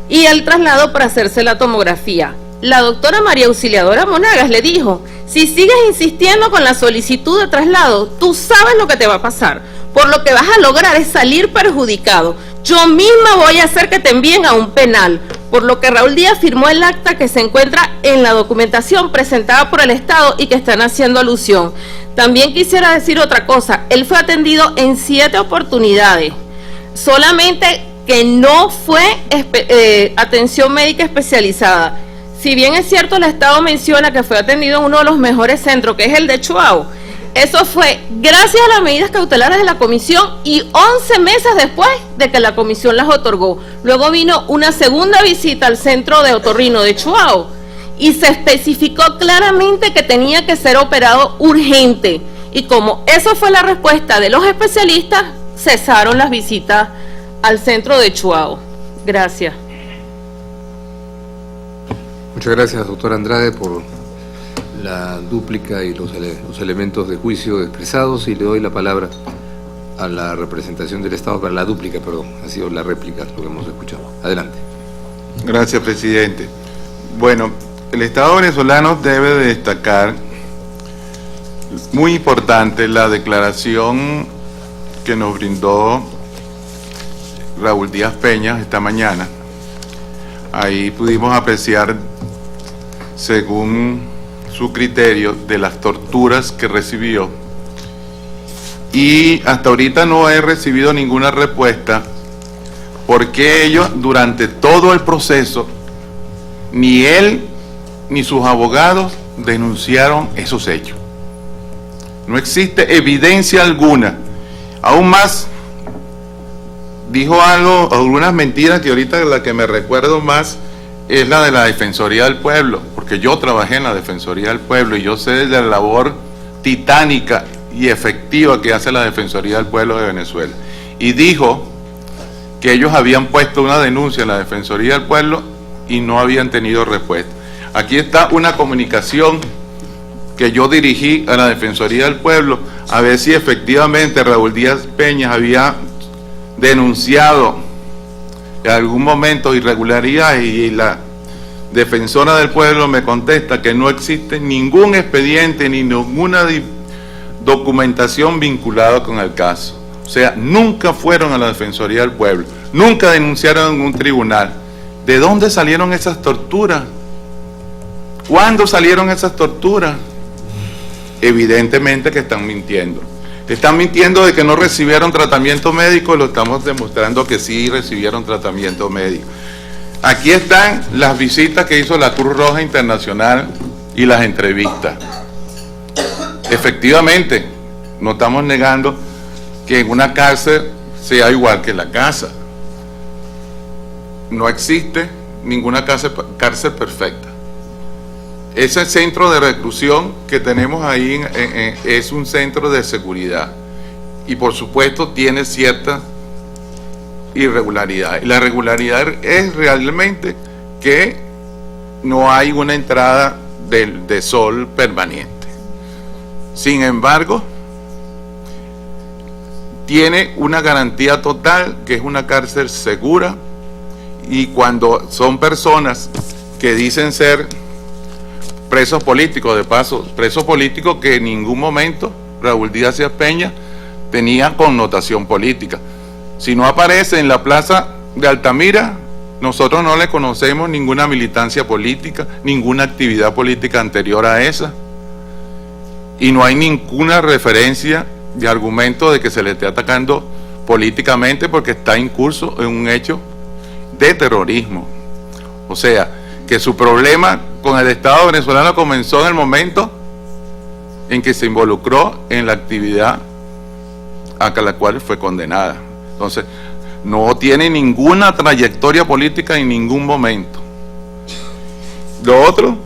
B: y el traslado para hacerse la tomografía. La doctora María Auxiliadora Monagas le dijo: si sigues insistiendo con la solicitud de traslado, tú sabes lo que te va a pasar. Por lo que vas a lograr es salir perjudicado. Yo misma voy a hacer que te envíen a un penal. Por lo que Raúl Díaz firmó el acta que se encuentra en la documentación presentada por el Estado y que están haciendo alusión. También quisiera decir otra cosa. Él fue atendido en 7 oportunidades. Solamente que no fue atención médica especializada. Si bien es cierto, el Estado menciona que fue atendido en uno de los mejores centros, que es el de Chuao, eso fue gracias a las medidas cautelares de la comisión y 11 meses después de que la comisión las otorgó. Luego vino una segunda visita al centro de otorrino de Chuao y se especificó claramente que tenía que ser operado urgente. Y como eso fue la respuesta de los especialistas, cesaron las visitas al centro de Chuao. Gracias.
A: Muchas gracias, doctora Andrade, por la dúplica y los elementos de juicio expresados, y le doy la palabra a la representación del Estado para la dúplica, perdón, ha sido la réplica lo que hemos escuchado. Adelante.
C: Gracias, presidente. Bueno, el Estado venezolano debe de destacar, muy importante, la declaración que nos brindó Raúl Díaz Peña esta mañana. Ahí pudimos apreciar, según su criterio, de las torturas que recibió, y hasta ahorita no he recibido ninguna respuesta porque ellos durante todo el proceso, ni él ni sus abogados denunciaron esos hechos. No existe evidencia alguna. Aún más, dijo algunas mentiras, que ahorita la que me recuerdo más es la de la Defensoría del Pueblo, porque yo trabajé en la Defensoría del Pueblo y yo sé de la labor titánica y efectiva que hace la Defensoría del Pueblo de Venezuela. Y dijo que ellos habían puesto una denuncia en la Defensoría del Pueblo y no habían tenido respuesta. Aquí está una comunicación que yo dirigí a la Defensoría del Pueblo, a ver si efectivamente Raúl Díaz Peña había denunciado en algún momento irregularidades, y la defensora del pueblo me contesta que no existe ningún expediente ni ninguna documentación vinculada con el caso. O sea, nunca fueron a la Defensoría del Pueblo. nunca denunciaron en un tribunal. ¿De dónde salieron esas torturas? ¿Cuándo salieron esas torturas? Evidentemente que están mintiendo. Están mintiendo de que no recibieron tratamiento médico, lo estamos demostrando que sí recibieron tratamiento médico. Aquí están las visitas que hizo la Cruz Roja Internacional y las entrevistas. Efectivamente, no estamos negando que en una cárcel sea igual que la casa. No existe ninguna cárcel perfecta. Ese centro de reclusión que tenemos ahí es un centro de seguridad y por supuesto tiene cierta irregularidad. Y la irregularidad es realmente que no hay una entrada de sol permanente. Sin embargo, tiene una garantía total que es una cárcel segura, y cuando son personas que dicen ser presos políticos, de paso, presos políticos que en ningún momento Raúl Díaz Peña tenía connotación política. Si no aparece en la plaza de Altamira, nosotros no le conocemos ninguna militancia política, ninguna actividad política anterior a esa, y no hay ninguna referencia de argumento de que se le esté atacando políticamente porque está incurso en un hecho de terrorismo. O sea, que su problema con el Estado venezolano comenzó en el momento en que se involucró en la actividad a la cual fue condenada. Entonces, no tiene ninguna trayectoria política en ningún momento. Lo otro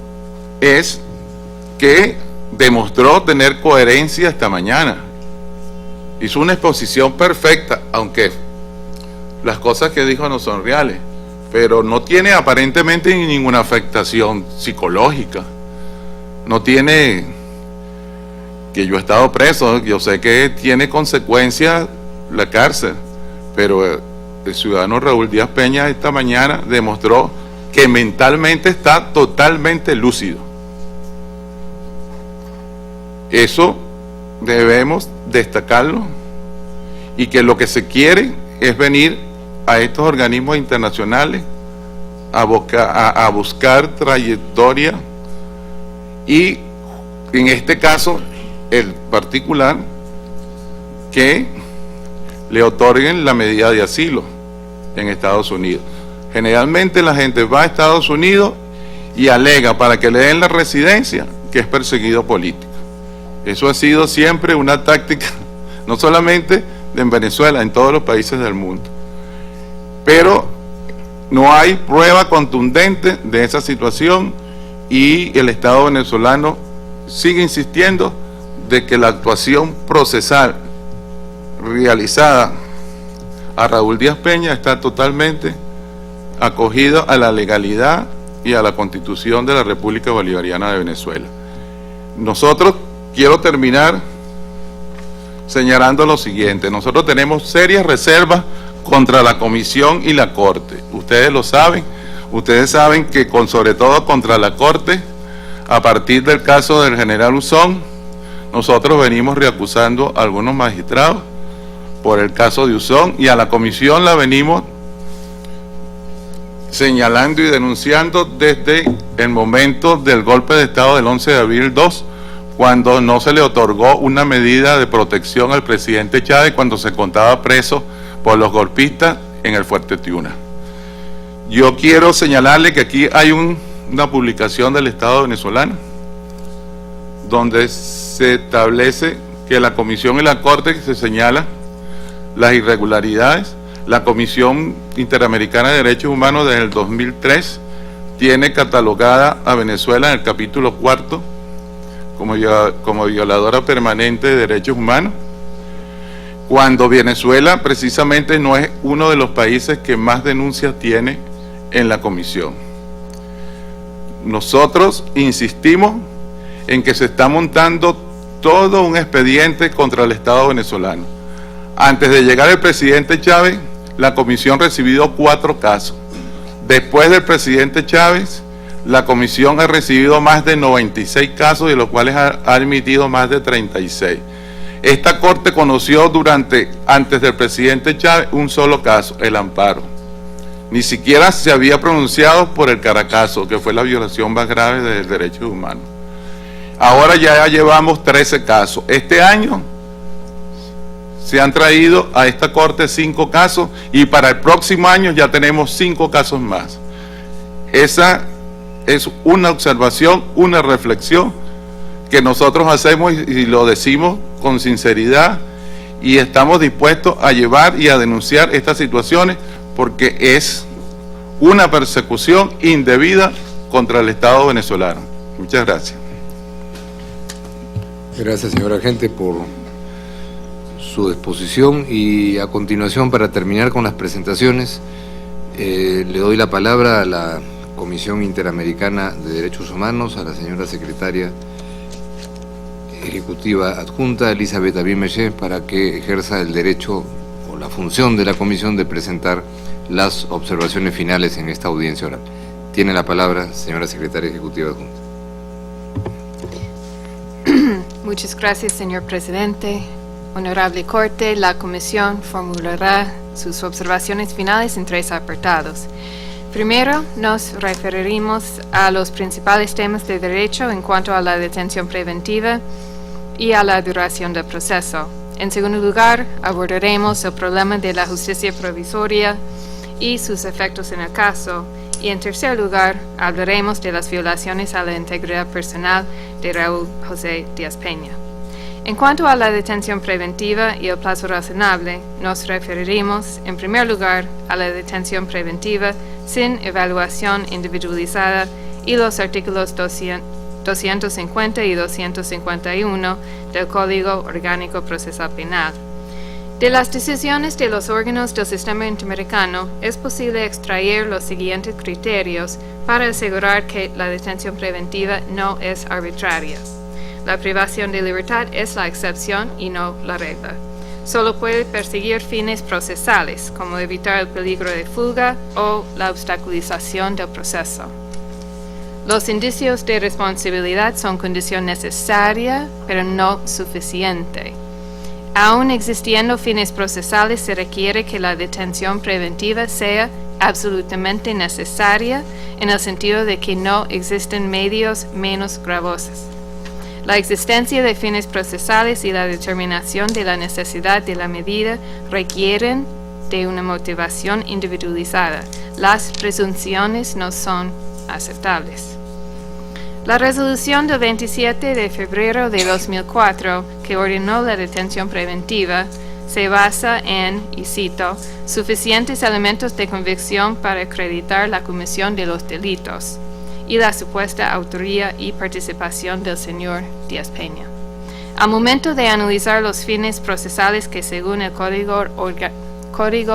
C: es que demostró tener coherencia esta mañana. Hizo una exposición perfecta, aunque las cosas que dijo no son reales, pero no tiene aparentemente ninguna afectación psicológica. No tiene, que yo he estado preso, yo sé que tiene consecuencias la cárcel, pero el ciudadano Raúl Díaz Peña esta mañana demostró que mentalmente está totalmente lúcido. Eso debemos destacarlo, y que lo que se quiere es venir a estos organismos internacionales a buscar trayectoria, y en este caso el particular que le otorguen la medida de asilo en Estados Unidos. Generalmente la gente va a Estados Unidos y alega para que le den la residencia que es perseguido político. Eso ha sido siempre una táctica, no solamente en Venezuela, en todos los países del mundo. Pero no hay prueba contundente de esa situación, y el Estado venezolano sigue insistiendo de que la actuación procesal realizada a Raúl Díaz Peña está totalmente acogida a la legalidad y a la Constitución de la República Bolivariana de Venezuela. Nosotros, quiero terminar señalando lo siguiente: nosotros tenemos serias reservas contra la Comisión y la Corte. Ustedes lo saben, ustedes saben que sobre todo contra la Corte, a partir del caso del general Uzón, nosotros venimos reacusando a algunos magistrados por el caso de Uzón, y a la Comisión la venimos señalando y denunciando desde el momento del golpe de Estado del 11 de abril 2, cuando no se le otorgó una medida de protección al presidente Chávez cuando se encontraba preso por los golpistas en el Fuerte Tiuna. Yo quiero señalarle que aquí hay una publicación del Estado venezolano donde se establece que la Comisión y la Corte se señala las irregularidades. La Comisión Interamericana de Derechos Humanos desde el 2003 tiene catalogada a Venezuela en el capítulo 4 como violadora permanente de derechos humanos, cuando Venezuela precisamente no es uno de los países que más denuncias tiene en la Comisión. Nosotros insistimos en que se está montando todo un expediente contra el Estado venezolano. Antes de llegar el presidente Chávez, la Comisión recibió 4 casos. Después del presidente Chávez, la Comisión ha recibido más de 96 casos, de los cuales ha emitido más de 36. Esta Corte conoció antes del presidente Chávez un solo caso, el amparo. Ni siquiera se había pronunciado por el Caracazo, que fue la violación más grave de derechos humanos. Ahora ya llevamos 13 casos. Este año se han traído a esta Corte 5 casos y para el próximo año ya tenemos 5 casos más. Esa es una observación, una reflexión que nosotros hacemos y lo decimos con sinceridad y estamos dispuestos a llevar y a denunciar estas situaciones porque es una persecución indebida contra el Estado venezolano. Muchas gracias.
A: Gracias, señor agente, por su exposición y a continuación, para terminar con las presentaciones, le doy la palabra a la Comisión Interamericana de Derechos Humanos, a la señora secretaria ejecutiva adjunta, Elizabeth Abimeche, para que ejerza el derecho o la función de la comisión de presentar las observaciones finales en esta audiencia oral. Tiene la palabra, señora secretaria ejecutiva adjunta.
D: Muchas gracias, señor presidente. Honorable Corte, la Comisión formulará sus observaciones finales en 3 apartados. Primero, nos referiremos a los principales temas de derecho en cuanto a la detención preventiva y a la duración del proceso. En segundo lugar, abordaremos el problema de la justicia provisoria y sus efectos en el caso. Y en tercer lugar, hablaremos de las violaciones a la integridad personal de Raúl José Díaz Peña. En cuanto a la detención preventiva y el plazo razonable, nos referiremos, en primer lugar, a la detención preventiva sin evaluación individualizada y los artículos 250 y 251 del Código Orgánico Procesal Penal. De las decisiones de los órganos del sistema interamericano es posible extraer los siguientes criterios para asegurar que la detención preventiva no es arbitraria. La privación de libertad es la excepción y no la regla. Solo puede perseguir fines procesales, como evitar el peligro de fuga o la obstaculización del proceso. Los indicios de responsabilidad son condición necesaria, pero no suficiente. Aún existiendo fines procesales, se requiere que la detención preventiva sea absolutamente necesaria en el sentido de que no existen medios menos gravosos. La existencia de fines procesales y la determinación de la necesidad de la medida requieren de una motivación individualizada. Las presunciones no son aceptables. La resolución del 27 de febrero de 2004, que ordenó la detención preventiva, se basa en, y cito, suficientes elementos de convicción para acreditar la comisión de los delitos y la supuesta autoría y participación del señor Díaz Peña. Al momento de analizar los fines procesales que, según el Código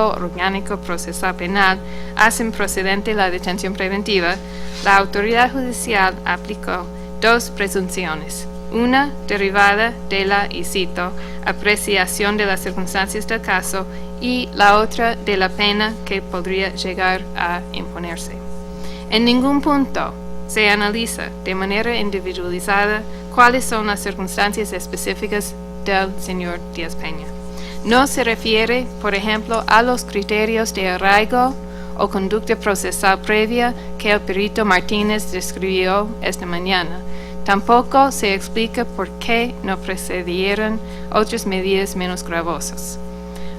D: Orgánico Procesal Penal, hacen procedente la detención preventiva, la autoridad judicial aplicó 2 presunciones, una derivada de la, y cito, apreciación de las circunstancias del caso y la otra de la pena que podría llegar a imponerse. En ningún punto se analiza de manera individualizada cuáles son las circunstancias específicas del señor Díaz Peña. No se refiere, por ejemplo, a los criterios de arraigo o conducta procesal previa que el perito Martínez describió esta mañana. Tampoco se explica por qué no procedieron otras medidas menos gravosas.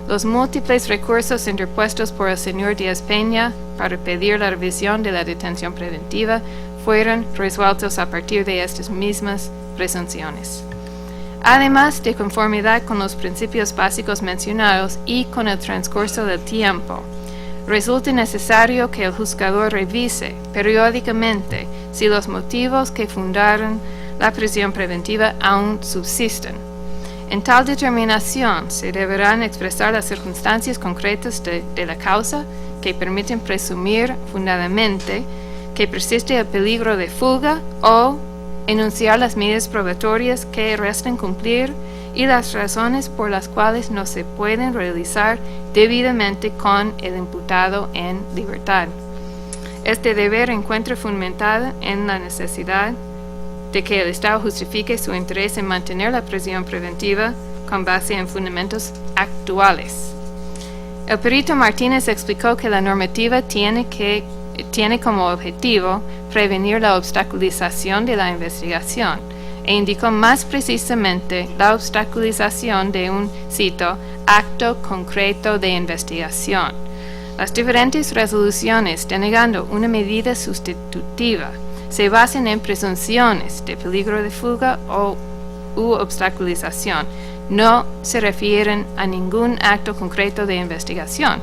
D: Los múltiples recursos interpuestos por el señor Díaz Peña para pedir la revisión de la detención preventiva fueron resueltos a partir de estas mismas presunciones. Además, de conformidad con los principios básicos mencionados y con el transcurso del tiempo, resulta necesario que el juzgador revise periódicamente si los motivos que fundaron la prisión preventiva aún subsisten. En tal determinación se deberán expresar las circunstancias concretas de la causa que permiten presumir fundadamente que persiste el peligro de fuga o enunciar las medidas probatorias que resten cumplir y las razones por las cuales no se pueden realizar debidamente con el imputado en libertad. Este deber encuentra fundamentada en la necesidad de que el Estado justifique su interés en mantener la prisión preventiva con base en fundamentos actuales. El perito Martínez explicó que la normativa tiene como objetivo prevenir la obstaculización de la investigación e indicó más precisamente la obstaculización de un, cito, acto concreto de investigación. Las diferentes resoluciones denegando una medida sustitutiva se basan en presunciones de peligro de fuga u obstaculización. No se refieren a ningún acto concreto de investigación.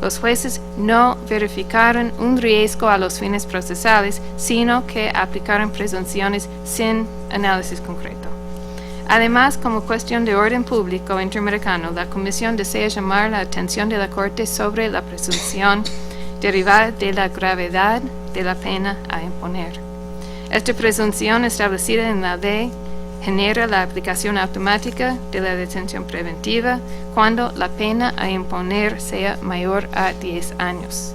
D: Los jueces no verificaron un riesgo a los fines procesales, sino que aplicaron presunciones sin análisis concreto. Además, como cuestión de orden público interamericano, la Comisión desea llamar la atención de la Corte sobre la presunción derivada de la gravedad de la pena a imponer. Esta presunción establecida en la ley genera la aplicación automática de la detención preventiva cuando la pena a imponer sea mayor a 10 años.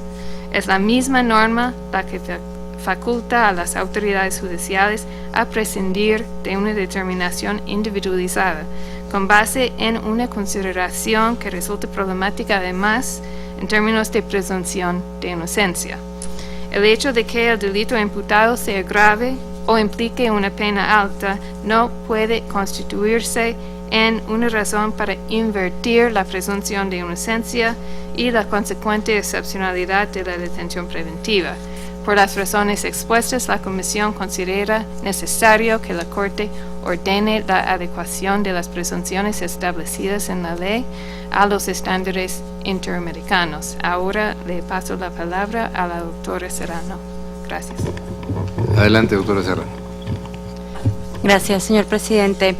D: Es la misma norma la que faculta a las autoridades judiciales a prescindir de una determinación individualizada con base en una consideración que resulta problemática además en términos de presunción de inocencia. El hecho de que el delito imputado sea grave o implique una pena alta no puede constituirse en una razón para invertir la presunción de inocencia y la consecuente excepcionalidad de la detención preventiva. Por las razones expuestas, la Comisión considera necesario que la Corte ordene la adecuación de las presunciones establecidas en la ley a los estándares interamericanos. Ahora le paso la palabra a la doctora Serrano. Gracias.
A: Adelante, doctora Serrano.
E: Gracias, señor presidente.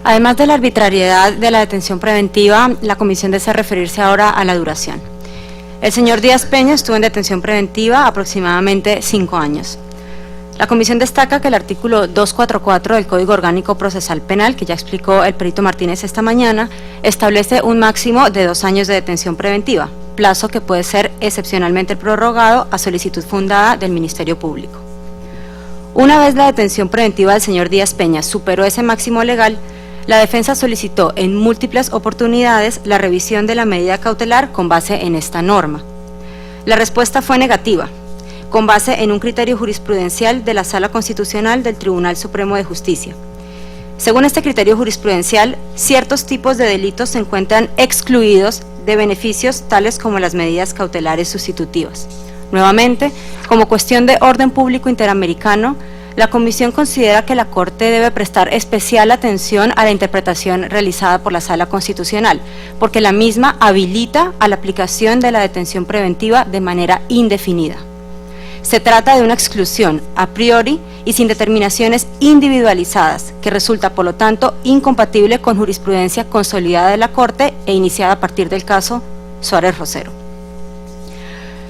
E: Además de la arbitrariedad de la detención preventiva, la Comisión desea referirse ahora a la duración. El señor Díaz Peña estuvo en detención preventiva aproximadamente 5 años. La Comisión destaca que el artículo 244 del Código Orgánico Procesal Penal, que ya explicó el perito Martínez esta mañana, establece un máximo de 2 años de detención preventiva, plazo que puede ser excepcionalmente prorrogado a solicitud fundada del Ministerio Público. Una vez la detención preventiva del señor Díaz Peña superó ese máximo legal, la defensa solicitó en múltiples oportunidades la revisión de la medida cautelar con base en esta norma. La respuesta fue negativa, con base en un criterio jurisprudencial de la Sala Constitucional del Tribunal Supremo de Justicia. Según este criterio jurisprudencial, ciertos tipos de delitos se encuentran excluidos de beneficios tales como las medidas cautelares sustitutivas. Nuevamente, como cuestión de orden público interamericano, la Comisión considera que la Corte debe prestar especial atención a la interpretación realizada por la Sala Constitucional, porque la misma habilita a la aplicación de la detención preventiva de manera indefinida. Se trata de una exclusión a priori y sin determinaciones individualizadas, que resulta, por lo tanto, incompatible con jurisprudencia consolidada de la Corte e iniciada a partir del caso Suárez Rosero.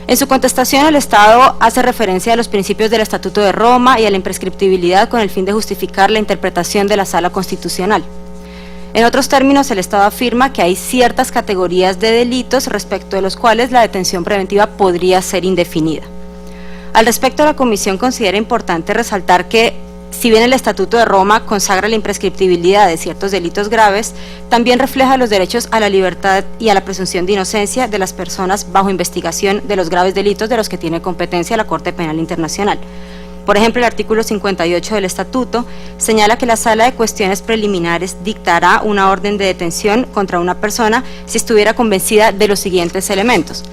E: En su contestación, el Estado hace referencia a los principios del Estatuto de Roma y a la imprescriptibilidad con el fin de justificar la interpretación de la Sala Constitucional. En otros términos, el Estado afirma que hay ciertas categorías de delitos respecto de los cuales la detención preventiva podría ser indefinida. Al respecto, la Comisión considera importante resaltar que, si bien el Estatuto de Roma consagra la imprescriptibilidad de ciertos delitos graves, también refleja los derechos a la libertad y a la presunción de inocencia de las personas bajo investigación de los graves delitos de los que tiene competencia la Corte Penal Internacional. Por ejemplo, el artículo 58 del Estatuto señala que la Sala de Cuestiones Preliminares dictará una orden de detención contra una persona si estuviera convencida de los siguientes elementos: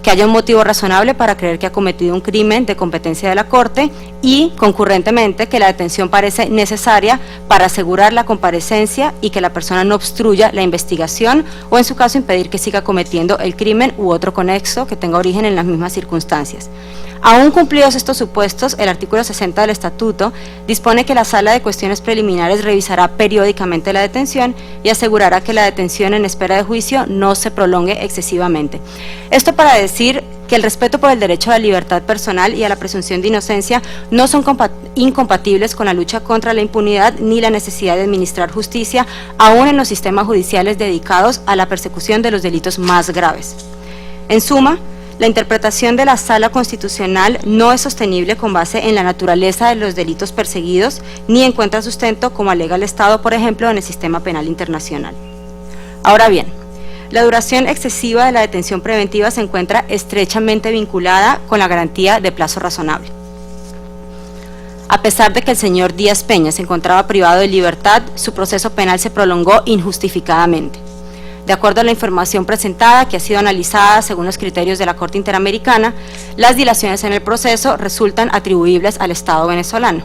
E: que haya un motivo razonable para creer que ha cometido un crimen de competencia de la Corte y, concurrentemente, que la detención parece necesaria para asegurar la comparecencia y que la persona no obstruya la investigación o, en su caso, impedir que siga cometiendo el crimen u otro conexo que tenga origen en las mismas circunstancias. Aún cumplidos estos supuestos, el artículo 60 del Estatuto dispone que la Sala de Cuestiones Preliminares revisará periódicamente la detención y asegurará que la detención en espera de juicio no se prolongue excesivamente. Esto para decir que el respeto por el derecho a la libertad personal y a la presunción de inocencia no son incompatibles con la lucha contra la impunidad ni la necesidad de administrar justicia, aún en los sistemas judiciales dedicados a la persecución de los delitos más graves. En suma, la interpretación de la Sala Constitucional no es sostenible con base en la naturaleza de los delitos perseguidos, ni encuentra sustento, como alega el Estado, por ejemplo, en el sistema penal internacional. Ahora bien, la duración excesiva de la detención preventiva se encuentra estrechamente vinculada con la garantía de plazo razonable. A pesar de que el señor Díaz Peña se encontraba privado de libertad, su proceso penal se prolongó injustificadamente. De acuerdo a la información presentada, que ha sido analizada según los criterios de la Corte Interamericana, las dilaciones en el proceso resultan atribuibles al Estado venezolano.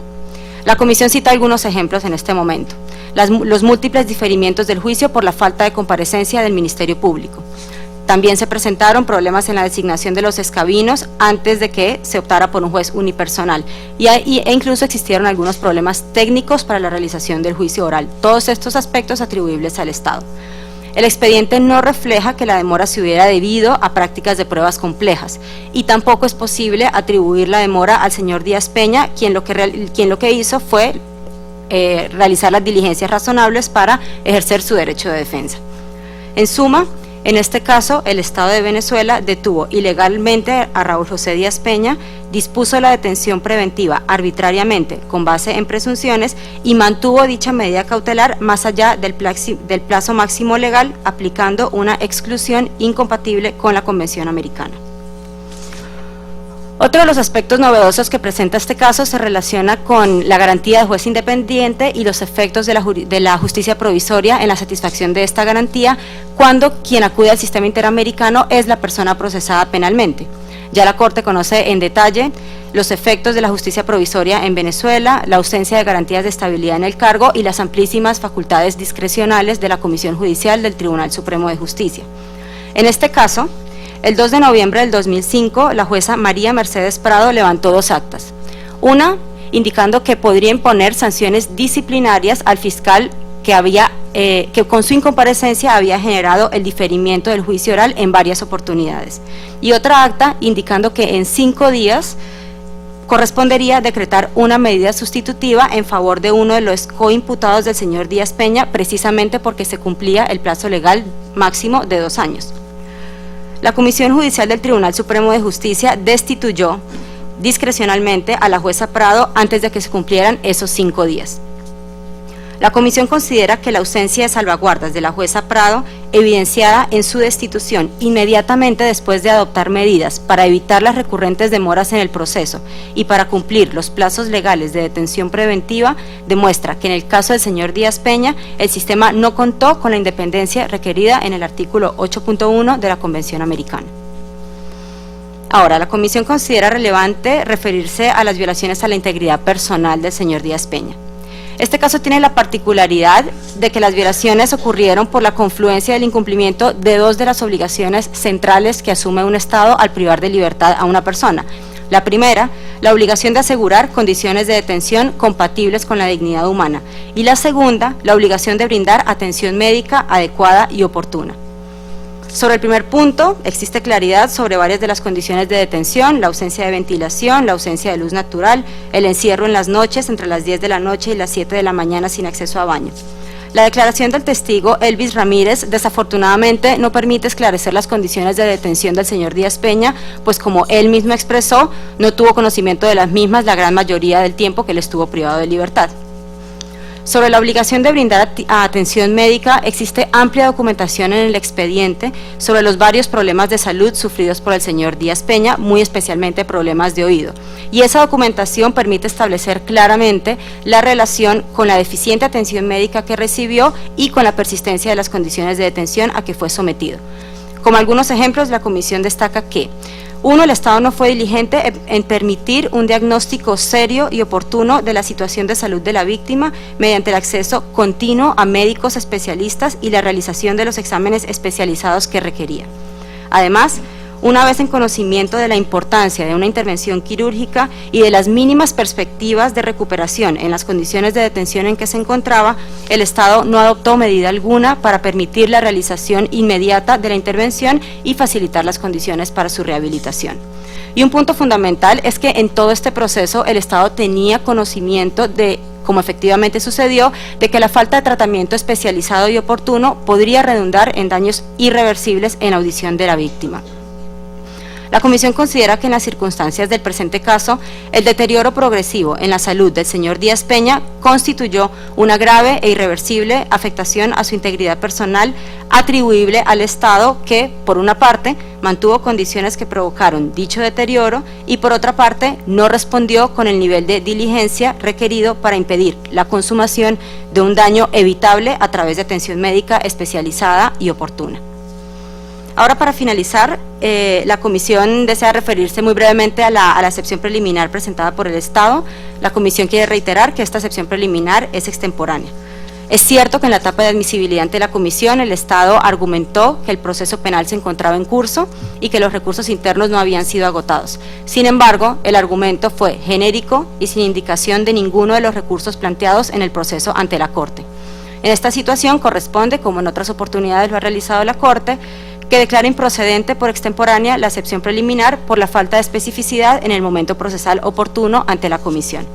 E: La Comisión cita algunos ejemplos en este momento: los múltiples diferimientos del juicio por la falta de comparecencia del Ministerio Público. También se presentaron problemas en la designación de los escabinos antes de que se optara por un juez unipersonal e incluso existieron algunos problemas técnicos para la realización del juicio oral. Todos estos aspectos atribuibles al Estado. El expediente no refleja que la demora se hubiera debido a prácticas de pruebas complejas y tampoco es posible atribuir la demora al señor Díaz Peña, quien lo que hizo fue realizar las diligencias razonables para ejercer su derecho de defensa. En suma, en este caso, el Estado de Venezuela detuvo ilegalmente a Raúl José Díaz Peña, dispuso la detención preventiva arbitrariamente con base en presunciones y mantuvo dicha medida cautelar más allá del plazo máximo legal, aplicando una exclusión incompatible con la Convención Americana. Otro de los aspectos novedosos que presenta este caso se relaciona con la garantía de juez independiente y los efectos de la justicia provisoria en la satisfacción de esta garantía cuando quien acude al sistema interamericano es la persona procesada penalmente. Ya la Corte conoce en detalle los efectos de la justicia provisoria en Venezuela, la ausencia de garantías de estabilidad en el cargo y las amplísimas facultades discrecionales de la Comisión Judicial del Tribunal Supremo de Justicia. En este caso, el 2 de noviembre del 2005, la jueza María Mercedes Prado levantó dos actas. Una, indicando que podría imponer sanciones disciplinarias al fiscal que con su incomparecencia había generado el diferimiento del juicio oral en varias oportunidades. Y otra acta, indicando que en 5 días correspondería decretar una medida sustitutiva en favor de uno de los coimputados del señor Díaz Peña, precisamente porque se cumplía el plazo legal máximo de 2 años. La Comisión Judicial del Tribunal Supremo de Justicia destituyó discrecionalmente a la jueza Prado antes de que se cumplieran esos 5 días. La Comisión considera que la ausencia de salvaguardas de la jueza Prado, evidenciada en su destitución inmediatamente después de adoptar medidas para evitar las recurrentes demoras en el proceso y para cumplir los plazos legales de detención preventiva, demuestra que en el caso del señor Díaz Peña, el sistema no contó con la independencia requerida en el artículo 8.1 de la Convención Americana. Ahora, la Comisión considera relevante referirse a las violaciones a la integridad personal del señor Díaz Peña. Este caso tiene la particularidad de que las violaciones ocurrieron por la confluencia del incumplimiento de 2 de las obligaciones centrales que asume un Estado al privar de libertad a una persona. La primera, la obligación de asegurar condiciones de detención compatibles con la dignidad humana, y la segunda, la obligación de brindar atención médica adecuada y oportuna. Sobre el primer punto, existe claridad sobre varias de las condiciones de detención: la ausencia de ventilación, la ausencia de luz natural, el encierro en las noches entre las 10 de la noche y las 7 de la mañana sin acceso a baño. La declaración del testigo Elvis Ramírez desafortunadamente no permite esclarecer las condiciones de detención del señor Díaz Peña, pues como él mismo expresó, no tuvo conocimiento de las mismas la gran mayoría del tiempo que él estuvo privado de libertad. Sobre la obligación de brindar atención médica, existe amplia documentación en el expediente sobre los varios problemas de salud sufridos por el señor Díaz Peña, muy especialmente problemas de oído. Y esa documentación permite establecer claramente la relación con la deficiente atención médica que recibió y con la persistencia de las condiciones de detención a que fue sometido. Como algunos ejemplos, la Comisión destaca que: 1. El Estado no fue diligente en permitir un diagnóstico serio y oportuno de la situación de salud de la víctima mediante el acceso continuo a médicos especialistas y la realización de los exámenes especializados que requería. Además, una vez en conocimiento de la importancia de una intervención quirúrgica y de las mínimas perspectivas de recuperación en las condiciones de detención en que se encontraba, el Estado no adoptó medida alguna para permitir la realización inmediata de la intervención y facilitar las condiciones para su rehabilitación. Y un punto fundamental es que en todo este proceso el Estado tenía conocimiento de, como efectivamente sucedió, de que la falta de tratamiento especializado y oportuno podría redundar en daños irreversibles en la audición de la víctima. La Comisión considera que en las circunstancias del presente caso, el deterioro progresivo en la salud del señor Díaz Peña constituyó una grave e irreversible afectación a su integridad personal atribuible al Estado que, por una parte, mantuvo condiciones que provocaron dicho deterioro y, por otra parte, no respondió con el nivel de diligencia requerido para impedir la consumación de un daño evitable a través de atención médica especializada y oportuna. Ahora, para finalizar, la Comisión desea referirse muy brevemente a la excepción preliminar presentada por el Estado. La Comisión quiere reiterar que esta excepción preliminar es extemporánea. Es cierto que en la etapa de admisibilidad ante la Comisión el Estado argumentó que el proceso penal se encontraba en curso y que los recursos internos no habían sido agotados. Sin embargo, el argumento fue genérico y sin indicación de ninguno de los recursos planteados en el proceso ante la Corte. En esta situación corresponde, como en otras oportunidades lo ha realizado la Corte, que declara improcedente por extemporánea la excepción preliminar por la falta de especificidad en el momento procesal oportuno ante la Comisión.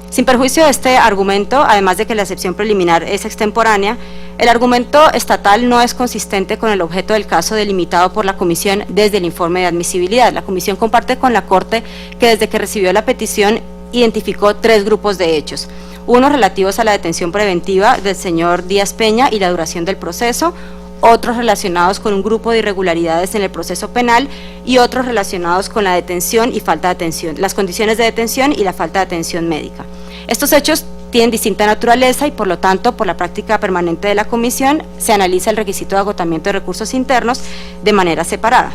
E: Sin perjuicio de este argumento, además de que la excepción preliminar es extemporánea, el argumento estatal no es consistente con el objeto del caso delimitado por la Comisión desde el informe de admisibilidad. La Comisión comparte con la Corte que desde que recibió la petición identificó 3 grupos de hechos, unos relativos a la detención preventiva del señor Díaz Peña y la duración del proceso, otros relacionados con un grupo de irregularidades en el proceso penal y otros relacionados con la detención y falta de atención, las condiciones de detención y la falta de atención médica. Estos hechos tienen distinta naturaleza y, por lo tanto, por la práctica permanente de la Comisión, se analiza el requisito de agotamiento de recursos internos de manera separada.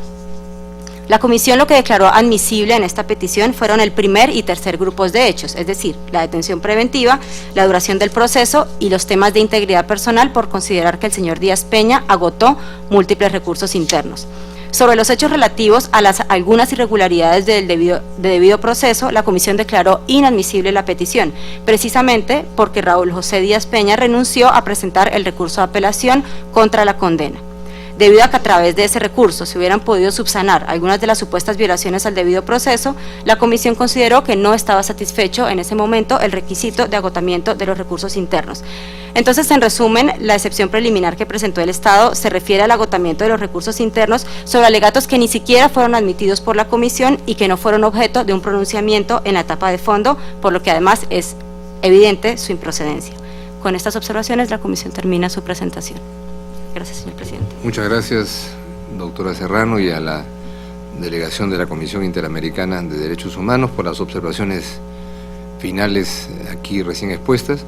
E: La Comisión lo que declaró admisible en esta petición fueron el primer y tercer grupos de hechos, es decir, la detención preventiva, la duración del proceso y los temas de integridad personal por considerar que el señor Díaz Peña agotó múltiples recursos internos. Sobre los hechos relativos a algunas irregularidades de debido proceso, la Comisión declaró inadmisible la petición, precisamente porque Raúl José Díaz Peña renunció a presentar el recurso de apelación contra la condena. Debido a que a través de ese recurso se hubieran podido subsanar algunas de las supuestas violaciones al debido proceso, la Comisión consideró que no estaba satisfecho en ese momento el requisito de agotamiento de los recursos internos. Entonces, en resumen, la excepción preliminar que presentó el Estado se refiere al agotamiento de los recursos internos sobre alegatos que ni siquiera fueron admitidos por la Comisión y que no fueron objeto de un pronunciamiento en la etapa de fondo, por lo que además es evidente su improcedencia. Con estas observaciones, la Comisión termina su presentación. Gracias, señor presidente.
A: Muchas gracias, doctora Serrano, y a la delegación de la Comisión Interamericana de Derechos Humanos por las observaciones finales aquí recién expuestas.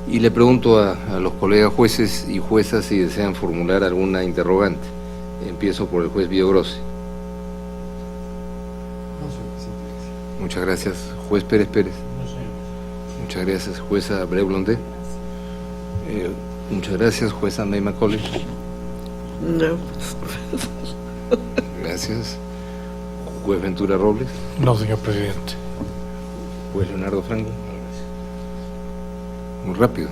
A: Y le pregunto a los colegas jueces y juezas si desean formular alguna interrogante. Empiezo por el juez Villagrossi. Muchas gracias. Juez Pérez Pérez. Muchas gracias. Jueza Breu Blondé. Muchas gracias. Jueza May Macaulay.
F: No.
A: Gracias. Juez Ventura Robles.
F: No, señor presidente.
A: Juez Leonardo Franco. Muy rápido.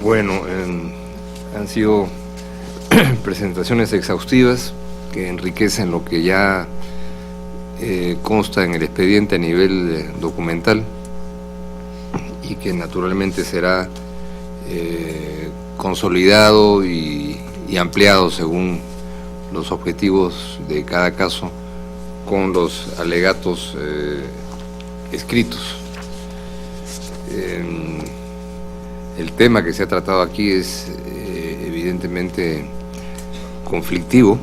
A: Bueno, han sido presentaciones exhaustivas que enriquecen lo que ya consta en el expediente a nivel documental y que naturalmente será consolidado y ampliado según los objetivos de cada caso con los alegatos escritos. El tema que se ha tratado aquí es evidentemente conflictivo.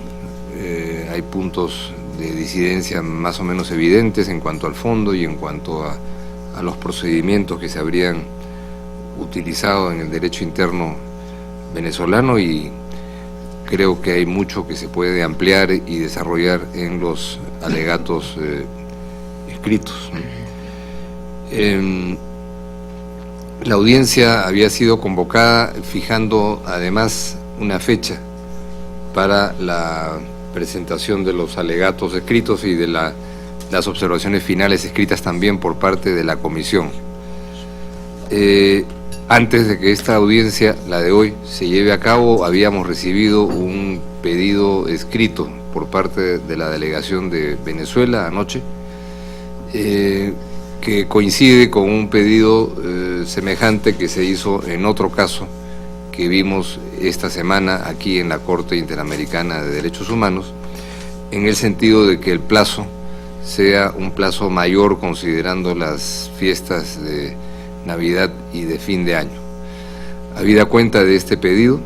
A: Hay puntos de disidencia más o menos evidentes en cuanto al fondo y en cuanto a los procedimientos que se habrían utilizado en el derecho interno venezolano, y creo que hay mucho que se puede ampliar y desarrollar en los alegatos escritos. La audiencia había sido convocada fijando además una fecha para la presentación de los alegatos escritos y de las observaciones finales escritas también por parte de la comisión. Antes de que esta audiencia, la de hoy, se lleve a cabo, habíamos recibido un pedido escrito por parte de la delegación de Venezuela anoche, que coincide con un pedido semejante que se hizo en otro caso que vimos esta semana aquí en la Corte Interamericana de Derechos Humanos, en el sentido de que el plazo sea un plazo mayor considerando las fiestas de Navidad y de fin de año. Habida cuenta de este pedido,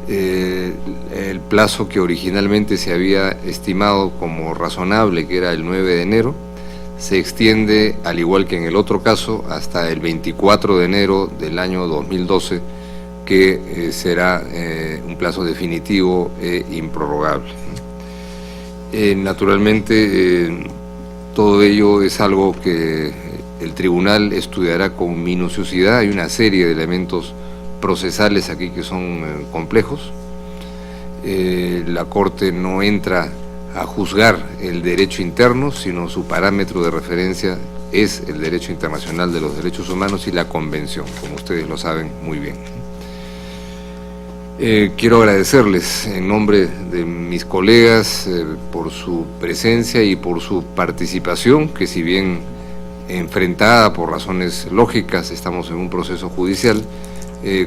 A: el plazo que originalmente se había estimado como razonable, que era el 9 de enero, se extiende, al igual que en el otro caso, hasta el 24 de enero del año 2012, que será un plazo definitivo e improrrogable. Naturalmente, todo ello es algo que el tribunal estudiará con minuciosidad. Hay una serie de elementos procesales aquí que son complejos. La Corte no entra a juzgar el derecho interno, sino su parámetro de referencia es el derecho internacional de los derechos humanos y la Convención, como ustedes lo saben muy bien. Quiero agradecerles en nombre de mis colegas por su presencia y por su participación, que si bien enfrentada por razones lógicas, estamos en un proceso judicial,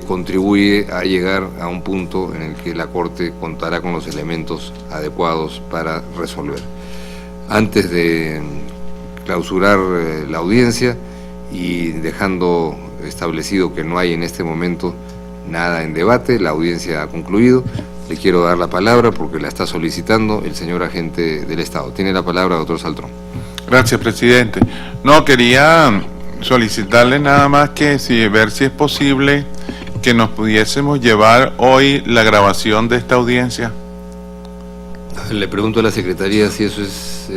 A: contribuye a llegar a un punto en el que la Corte contará con los elementos adecuados para resolver. Antes de clausurar la audiencia y dejando establecido que no hay en este momento nada en debate, la audiencia ha concluido, le quiero dar la palabra porque la está solicitando el señor agente del Estado. Tiene la palabra, doctor Saltrón.
C: Gracias, presidente. No, quería solicitarle nada más que ver si es posible que nos pudiésemos llevar hoy la grabación de esta audiencia.
A: Le pregunto a la Secretaría si eso es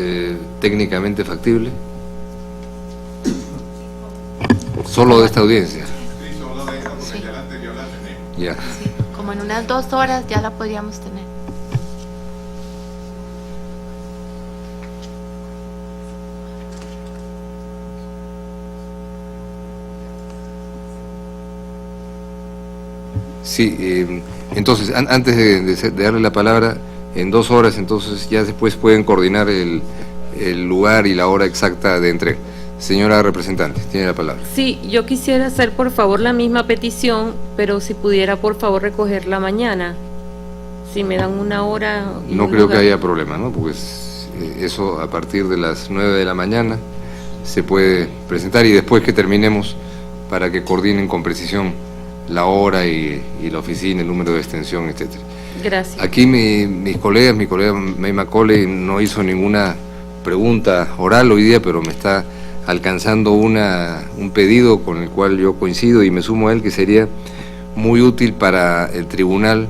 A: técnicamente factible. Solo de esta audiencia.
C: Sí, solo de esta, porque ya la anterior la tenemos.
A: Ya.
G: Sí, como en unas 2 horas ya la podríamos tener.
A: Sí, entonces, antes de darle la palabra, en 2 horas, entonces ya después pueden coordinar el lugar y la hora exacta de entrega. Señora representante, tiene la palabra.
B: Sí, yo quisiera hacer por favor la misma petición, pero si pudiera por favor recogerla mañana. Si me dan una hora.
A: No creo que haya problema, ¿no? Pues eso a partir de las 9 de la mañana se puede presentar y después que terminemos para que coordinen con precisión la hora y la oficina, el número de extensión, etcétera.
B: Gracias.
A: Aquí mi colega May Macaulay no hizo ninguna pregunta oral hoy día, pero me está alcanzando un pedido con el cual yo coincido y me sumo a él, que sería muy útil para el tribunal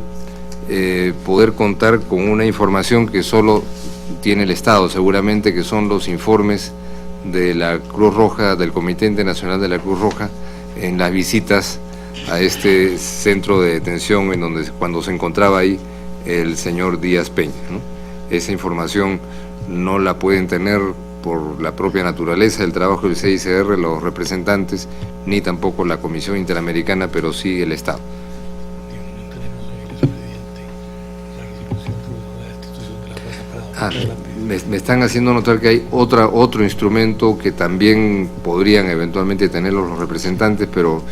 A: poder contar con una información que solo tiene el Estado, seguramente, que son los informes de la Cruz Roja, del Comité Internacional de la Cruz Roja, en las visitas a este centro de detención cuando se encontraba ahí el señor Díaz Peña, ¿no? Esa información no la pueden tener por la propia naturaleza del trabajo del CICR los representantes, ni tampoco la Comisión Interamericana, pero sí el Estado. Me están haciendo notar que hay otro instrumento que también podrían eventualmente tener los representantes, pero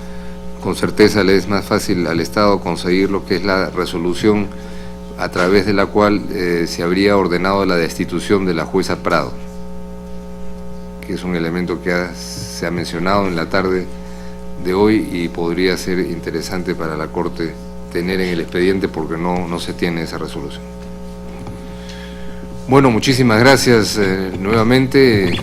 A: con certeza le es más fácil al Estado conseguir lo que es la resolución a través de la cual se habría ordenado la destitución de la jueza Prado, que es un elemento que se ha mencionado en la tarde de hoy y podría ser interesante para la Corte tener en el expediente porque no se tiene esa resolución. Bueno, muchísimas gracias nuevamente.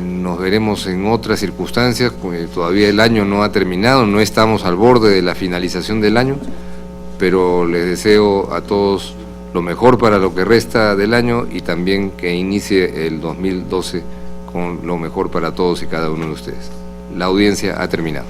A: Nos veremos en otras circunstancias, pues todavía el año no ha terminado, no estamos al borde de la finalización del año, pero les deseo a todos lo mejor para lo que resta del año y también que inicie el 2012 con lo mejor para todos y cada uno de ustedes. La audiencia ha terminado.